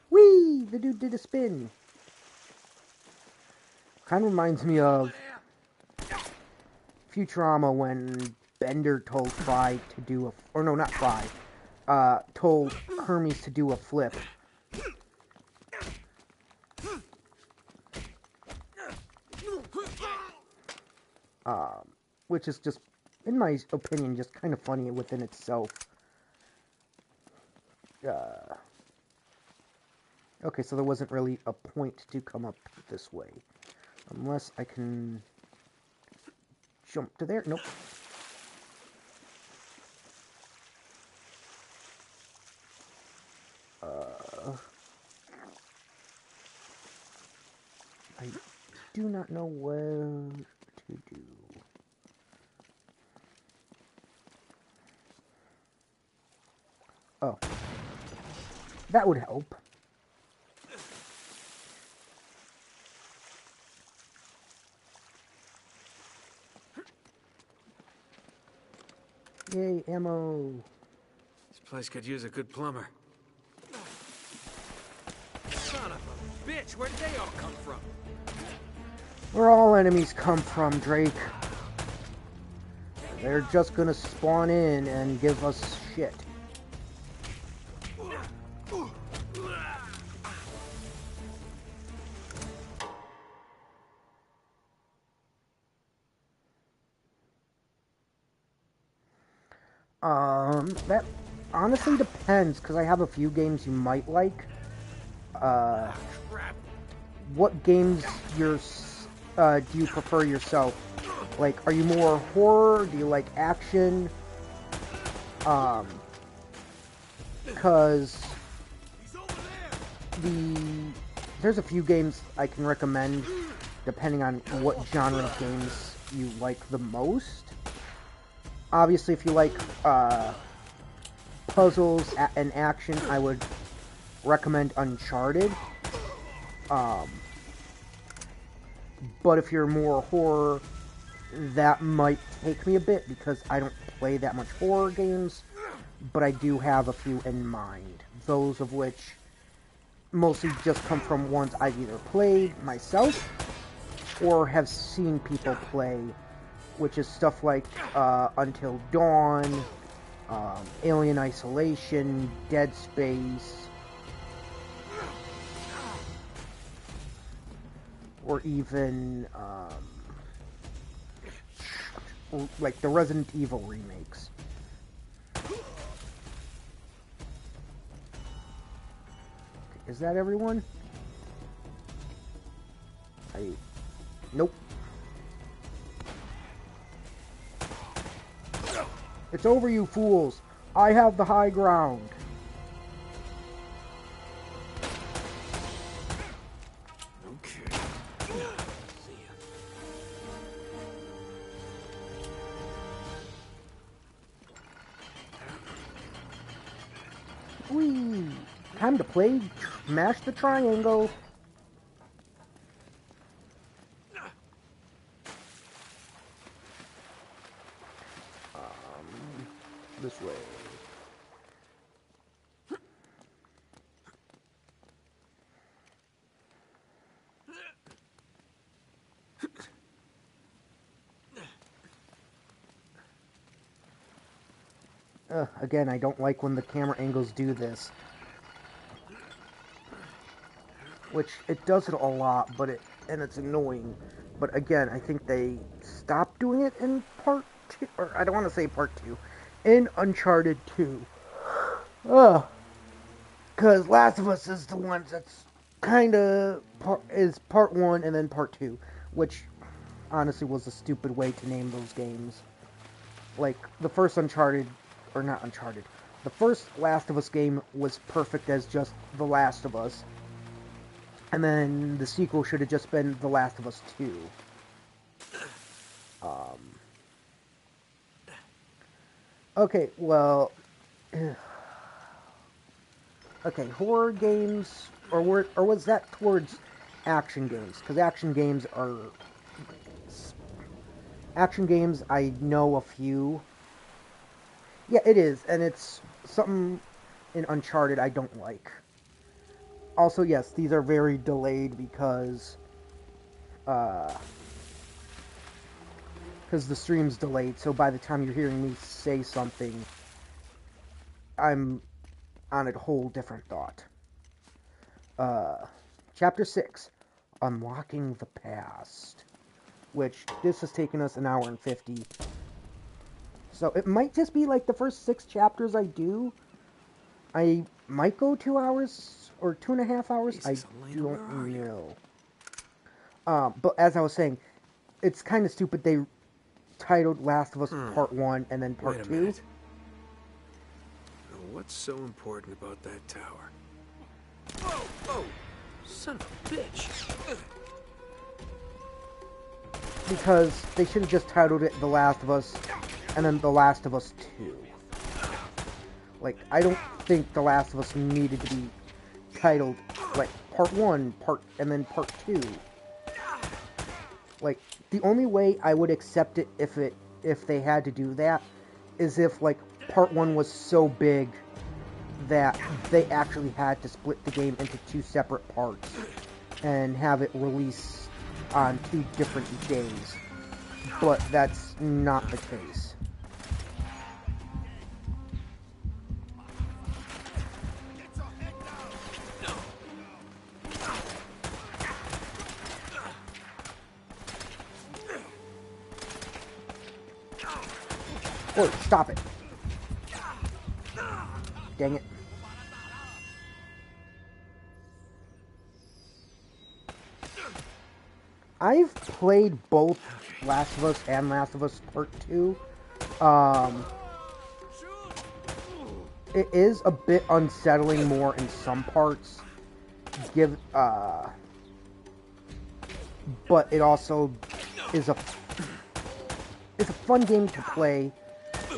Whee! The dude did a spin. Kind of reminds me of Futurama when Bender told Fry to do a... Or no, not Fry. Told Hermes to do a flip. Which is just, in my opinion, just kind of funny within itself. Okay, so there wasn't really a point to come up this way. Unless I can jump to there. Nope. I do not know what to do. Oh. That would help. Yay, ammo. This place could use a good plumber. Son of a bitch, where did they all come from? Where all enemies come from, Drake. They're just gonna spawn in and give us shit. That honestly depends, because I have a few games you might like. What games do you prefer yourself? Like, are you more horror? Do you like action? Because there's a few games I can recommend depending on what genre of games you like the most. Obviously, if you like puzzles and action, I would recommend Uncharted. But if you're more horror, that might take me a bit because I don't play that much horror games, but I do have a few in mind. Those of which mostly just come from ones I've either played myself or have seen people play, which is stuff like Until Dawn, Alien Isolation, Dead Space, or even like the Resident Evil remakes. Is that everyone? Nope. It's over, you fools. I have the high ground. Okay. Whee! Time to play Smash the Triangle. This way. Again, I don't like when the camera angles do this. Which, it does it a lot, and it's annoying. But again, I think they stopped doing it in part 2, or I don't want to say part 2, in Uncharted 2. Because Last of Us is the one that's kind of is part 1 and then part 2, which honestly was a stupid way to name those games. Like, the first Uncharted, or not Uncharted, the first Last of Us game was perfect as just The Last of Us. And then the sequel should have just been The Last of Us 2. Okay, well... Okay, horror games, or was that towards action games? Because action games, I know a few. Yeah, it is, and it's something in Uncharted I don't like. Also, yes, these are very delayed because the stream's delayed, so by the time you're hearing me say something, I'm on a whole different thought. Chapter 6, Unlocking the Past, which this has taken us an hour and 50. So it might just be like the first 6 chapters I do. I might go 2 hours or 2.5 hours. Jesus, I Elena, where are don't you? know. But as I was saying, it's kind of stupid they titled Last of Us Part 1 and then Part 2. Minute. Now, what's so important about that tower? Whoa! Whoa! Son of a bitch! Because they should have just titled it The Last of Us and then The Last of Us 2. Like, I don't think The Last of Us needed to be titled, like, Part 1, and then Part 2. Like, the only way I would accept it if they had to do that is if, like, Part 1 was so big that they actually had to split the game into 2 separate parts and have it released on 2 different days. But that's not the case. Oh, stop it. Dang it. I've played both Last of Us and Last of Us Part 2. It is a bit unsettling more in some parts. But it also is it's a fun game to play.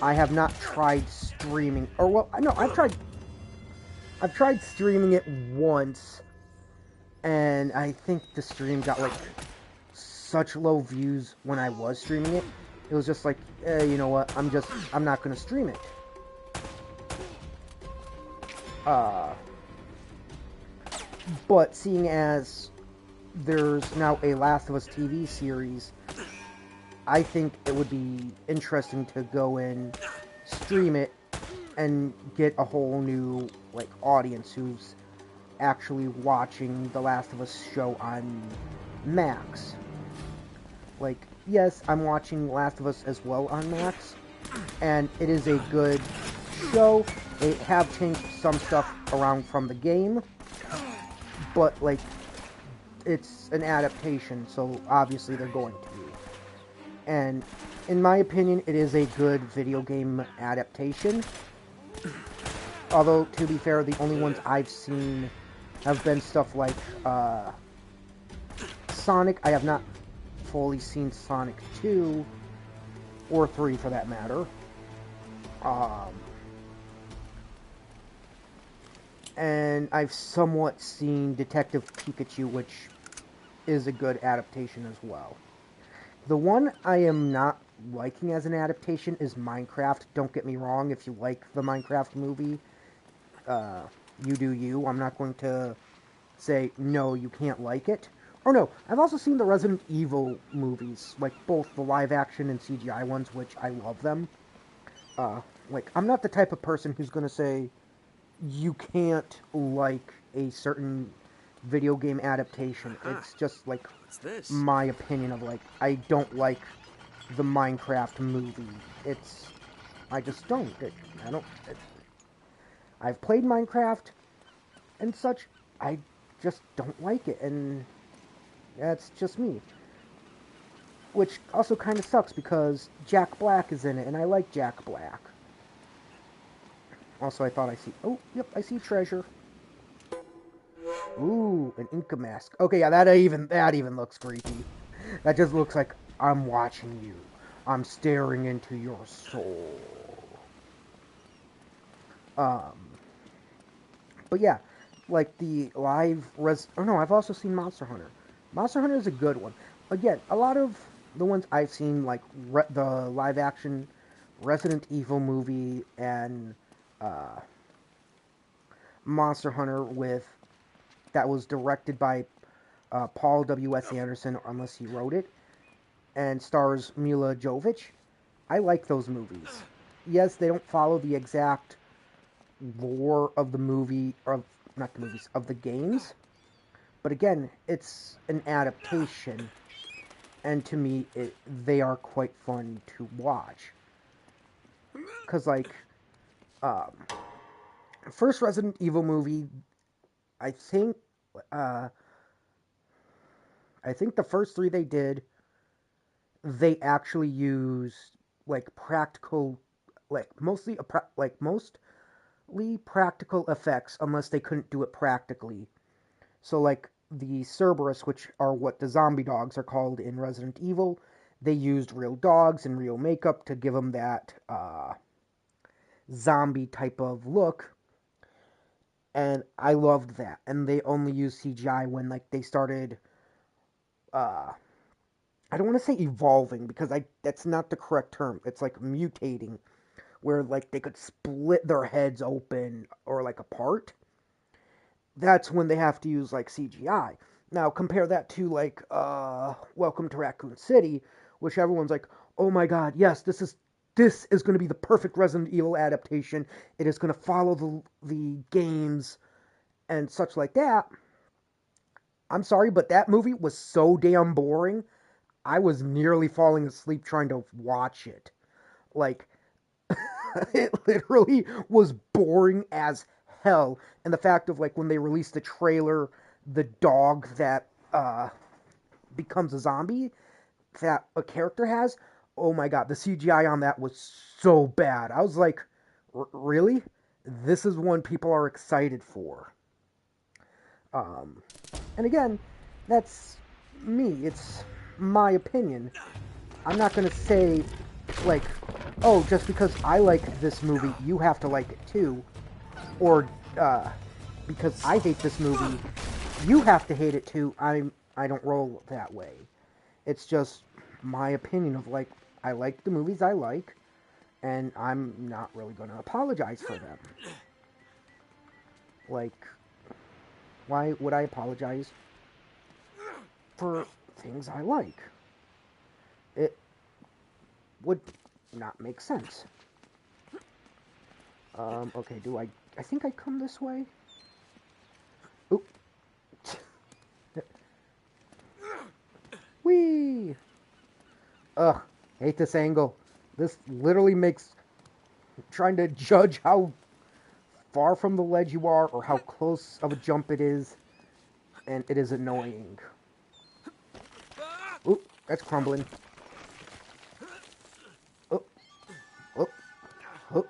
I have not tried streaming, or well, no, I've tried streaming it once, and I think the stream got like such low views when I was streaming it. It was just like, you know what? I'm not gonna stream it. But seeing as there's now a Last of Us TV series, I think it would be interesting to go in, stream it, and get a whole new, like, audience who's actually watching the Last of Us show on Max. Like, yes, I'm watching Last of Us as well on Max, and it is a good show. They have changed some stuff around from the game, but, like, it's an adaptation, so obviously they're going to be. And in my opinion, it is a good video game adaptation. Although, to be fair, the only ones I've seen have been stuff like Sonic. I have not fully seen Sonic 2, or 3 for that matter. And I've somewhat seen Detective Pikachu, which is a good adaptation as well. The one I am not liking as an adaptation is Minecraft. Don't get me wrong, if you like the Minecraft movie, you do you. I'm not going to say, no, you can't like it. Or no, I've also seen the Resident Evil movies, like both the live action and CGI ones, which I love them. like, I'm not the type of person who's gonna say you can't like a certain video game adaptation. It's just like What's this? my opinion of like I don't like the Minecraft movie. I just don't. I don't. I've played Minecraft and such. I just don't like it, and that's just me. Which also kind of sucks because Jack Black is in it, and I like Jack Black. Also, I thought I see. Oh, yep, I see treasure. Ooh, an Inca mask. Okay, yeah, that even looks creepy. That just looks like I'm watching you. I'm staring into your soul. But yeah, like the oh no, I've also seen Monster Hunter. Monster Hunter is a good one. Again, a lot of the ones I've seen, like the live action Resident Evil movie and Monster Hunter that was directed by Paul W.S. Anderson, unless he wrote it, and stars Mila Jovovich. I like those movies. Yes, they don't follow the exact lore of the movie, or not the movies, of the games. But again, it's an adaptation, and to me, they are quite fun to watch. Because, like, first Resident Evil movie, I think, uh, I think the first three they did, they actually used, like, practical, like, mostly practical effects, unless they couldn't do it practically. So, like, the Cerberus, which are what the zombie dogs are called in Resident Evil, they used real dogs and real makeup to give them that zombie type of look. And I loved that. And they only used CGI when, like, they started, I don't want to say evolving, because that's not the correct term. It's like mutating, where, like, they could split their heads open or, like, apart. That's when they have to use, like, CGI. Now, compare that to, like, Welcome to Raccoon City, which everyone's like, oh my god, yes, this is going to be the perfect Resident Evil adaptation. It is going to follow the games and such like that. I'm sorry, but that movie was so damn boring. I was nearly falling asleep trying to watch it. Like, it literally was boring as hell. And the fact of, like, when they released the trailer, the dog that becomes a zombie that a character has, oh my god, the CGI on that was so bad. I was like, really? This is one people are excited for. And again, that's me. It's my opinion. I'm not gonna say, like, oh, just because I like this movie, you have to like it too. Or, because I hate this movie, you have to hate it too. I don't roll that way. It's just my opinion of, like, I like the movies I like, and I'm not really going to apologize for them. Like, why would I apologize for things I like? It would not make sense. Okay, I think I come this way? Oop. Whee! Ugh, hate this angle. This literally makes trying to judge how far from the ledge you are or how close of a jump it is, and it is annoying. Oop, that's crumbling. Oop, oop, oop.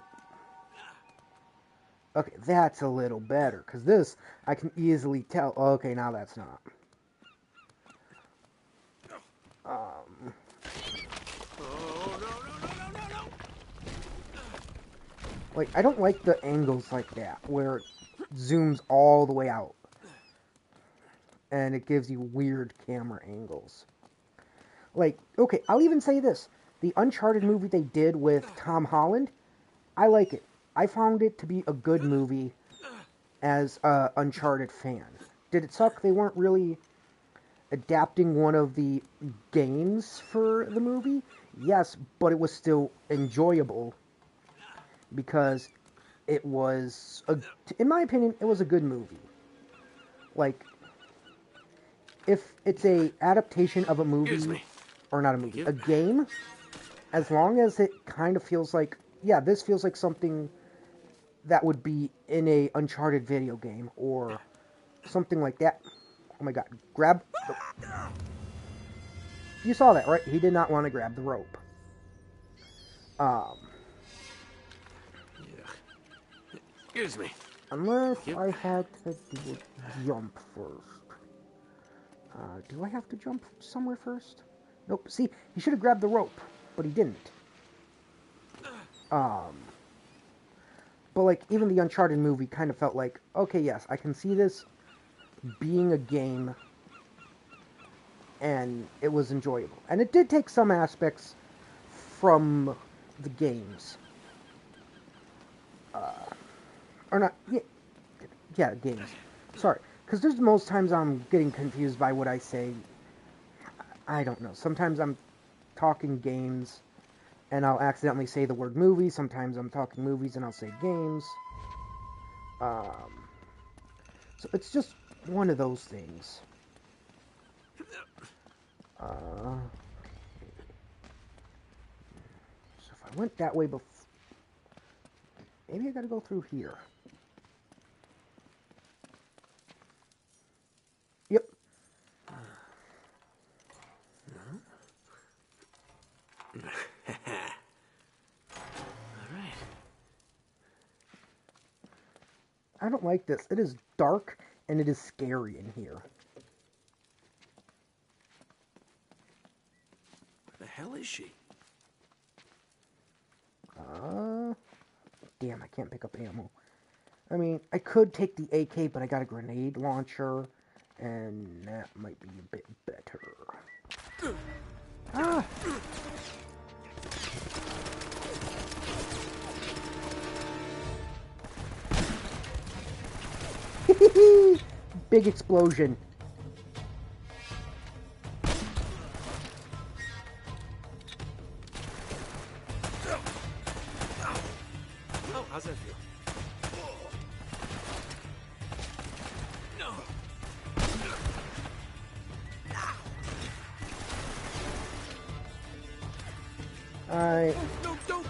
Okay, that's a little better, because this, I can easily tell. Okay, now that's not. Like, I don't like the angles like that, where it zooms all the way out. And it gives you weird camera angles. Like, okay, I'll even say this. The Uncharted movie they did with Tom Holland, I like it. I found it to be a good movie as an Uncharted fan. Did it suck? They weren't really adapting one of the games for the movie? Yes, but it was still enjoyable. because it was, in my opinion, it was a good movie. Like, if it's a adaptation of a movie, or not a movie, a game, as long as it kind of feels like, yeah, this feels like something that would be in a Uncharted video game, or something like that. Oh my god, grab the... You saw that, right? He did not want to grab the rope. Excuse me. Unless I had to do a jump first. Do I have to jump somewhere first? Nope. See, he should have grabbed the rope, but he didn't. But like, even the Uncharted movie kind of felt like, okay, yes, I can see this being a game, and it was enjoyable. And it did take some aspects from the games. Or not, yeah, games. Sorry, because there's most times I'm getting confused by what I say. I don't know. Sometimes I'm talking games, and I'll accidentally say the word movie. Sometimes I'm talking movies, and I'll say games. So it's just one of those things. So if I went that way before... Maybe I gotta go through here. Yep. Alright. I don't like this. It is dark, and it is scary in here. Where the hell is she? Damn, I can't pick up ammo. I mean, I could take the AK, but I got a grenade launcher, and that might be a bit better. Ah! Big explosion. Oh, how's that feel? No. No, don't.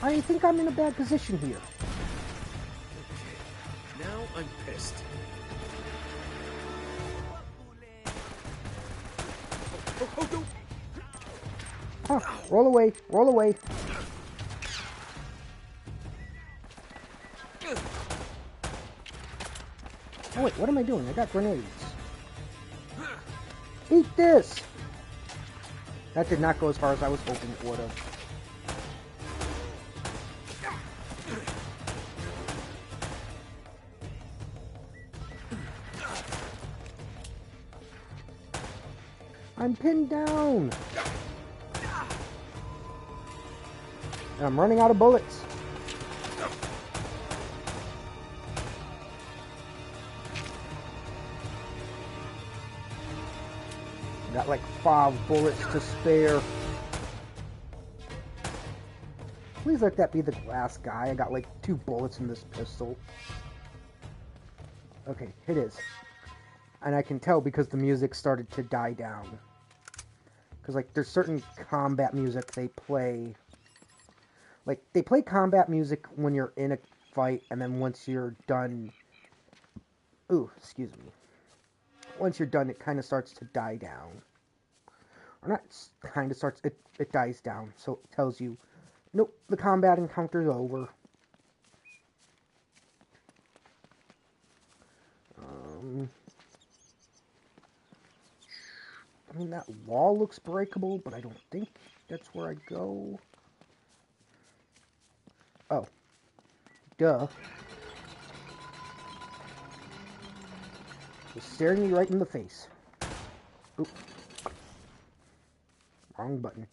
I think I'm in a bad position here. Okay. Now I'm pissed. Oh, don't. Oh, roll away, roll away. Oh wait, what am I doing? I got grenades. Eat this! That did not go as far as I was hoping it would have. I'm pinned down! And I'm running out of bullets. Got like 5 bullets to spare. Please let that be the last guy. I got like 2 bullets in this pistol. Okay, it is. And I can tell because the music started to die down. Because like there's certain combat music they play. Like they play combat music when you're in a fight, and then once you're done... Ooh, excuse me. Once you're done, it kind of starts to die down. Or not kind of starts, it dies down. So it tells you, nope, the combat encounter's over. I mean, that wall looks breakable, but I don't think that's where I go. Oh. Duh. It's staring me right in the face. Oop. Wrong button.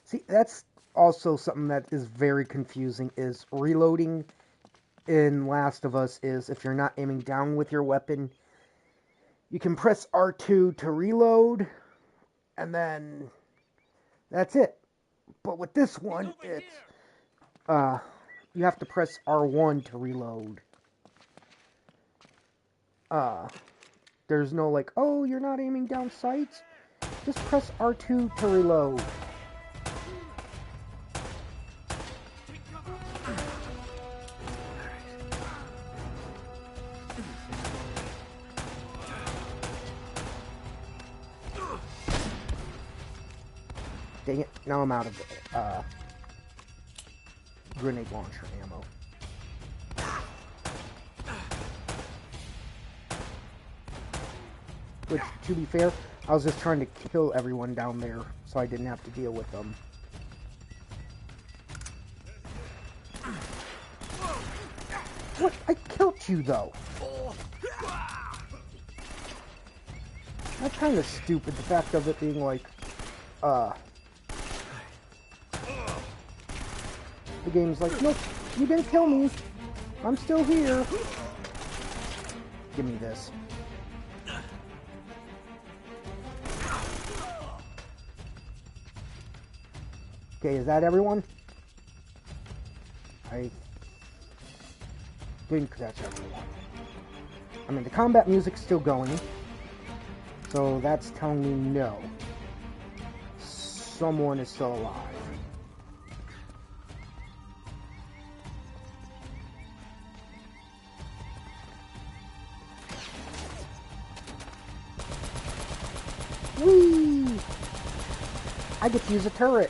See, that's also something that is very confusing, is reloading in Last of Us is if you're not aiming down with your weapon, you can press R2 to reload, and then that's it. But with this one, it's, you have to press R1 to reload. There's no like, oh, you're not aiming down sights? Just press R2 to reload. Dang it, now I'm out of grenade launcher ammo. Which, to be fair, I was just trying to kill everyone down there, so I didn't have to deal with them. What? I killed you, though! That's kind of stupid, the fact of it being like, the game's like, nope, you didn't kill me. I'm still here. Give me this. Okay, is that everyone? I think that's everyone. I mean, the combat music's still going, so that's telling me no. Someone is still alive. Whee! I get to use a turret.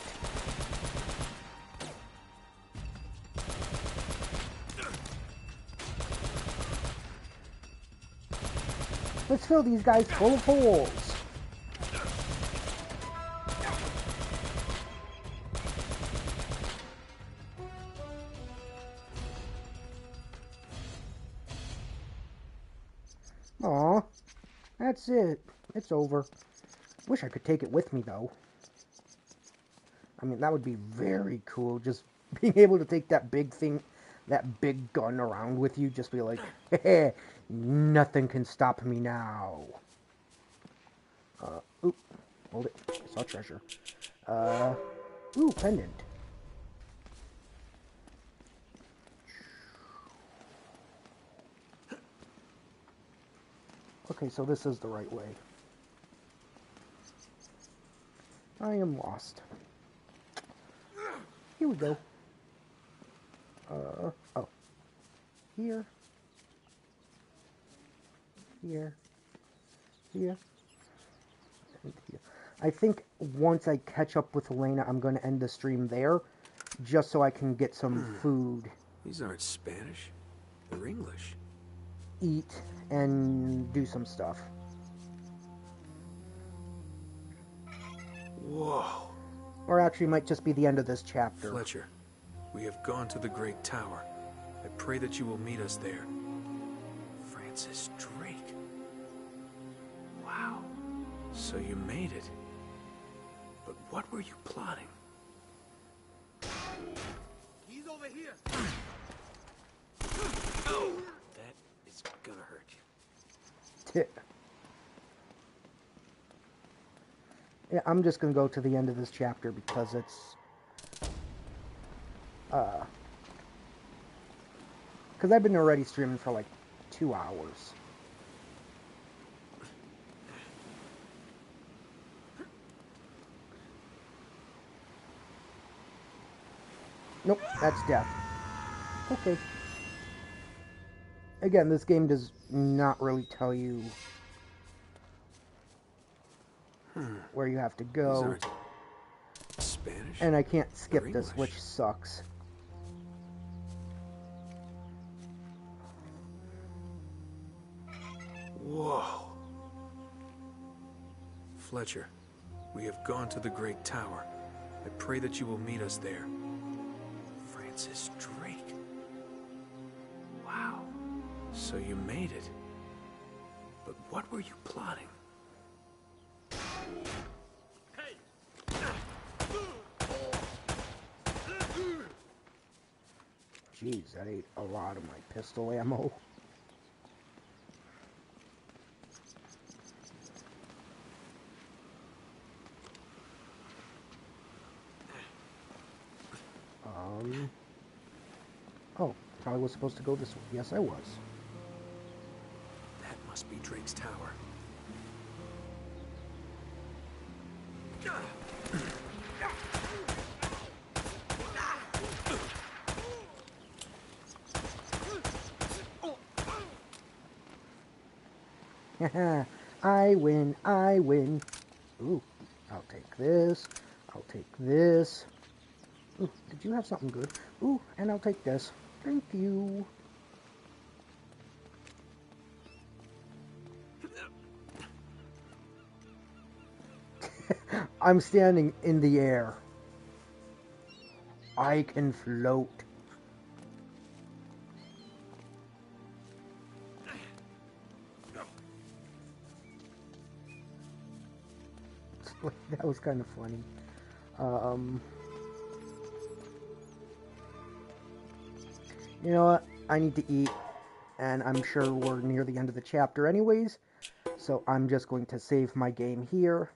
Let's fill these guys full of holes. Aw, that's it. It's over. Wish I could take it with me, though. I mean, that would be very cool, just being able to take that big thing, that big gun around with you, just be like, hey, nothing can stop me now. Oop, hold it, I saw treasure. Ooh, pendant. Okay, so this is the right way. I am lost. Here we go. Oh. Here. Here. Here. And here. I think once I catch up with Elena, I'm going to end the stream there, just so I can get some food. These aren't Spanish. They're English. Eat and do some stuff. Whoa. Or actually, it might just be the end of this chapter. Fletcher, we have gone to the Great Tower. I pray that you will meet us there. Francis Drake. Wow. So you made it. But what were you plotting? He's over here. That is gonna hurt you. Yeah, I'm just gonna go to the end of this chapter because it's because I've been already streaming for like 2 hours. Nope, that's death. Okay. Again, this game does not really tell you where you have to go. These aren't Spanish. And I can't skip They're this, English. which sucks. Whoa. Fletcher, we have gone to the Great Tower. I pray that you will meet us there. Francis Drake. Wow. So you made it. But what were you plotting? Jeez, that ate a lot of my pistol ammo. Probably was supposed to go this way. Yes, I was. That must be Drake's tower. I win, I win. Ooh, I'll take this. I'll take this. Ooh, did you have something good? Ooh, and I'll take this. Thank you. I'm standing in the air. I can float. That was kind of funny. You know what? I need to eat, and I'm sure we're near the end of the chapter anyways, so I'm just going to save my game here.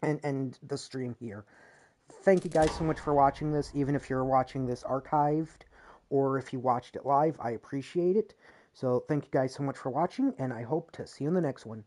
And end the stream here. Thank you guys so much for watching this, even if you're watching this archived, or if you watched it live, I appreciate it. So thank you guys so much for watching, and I hope to see you in the next one.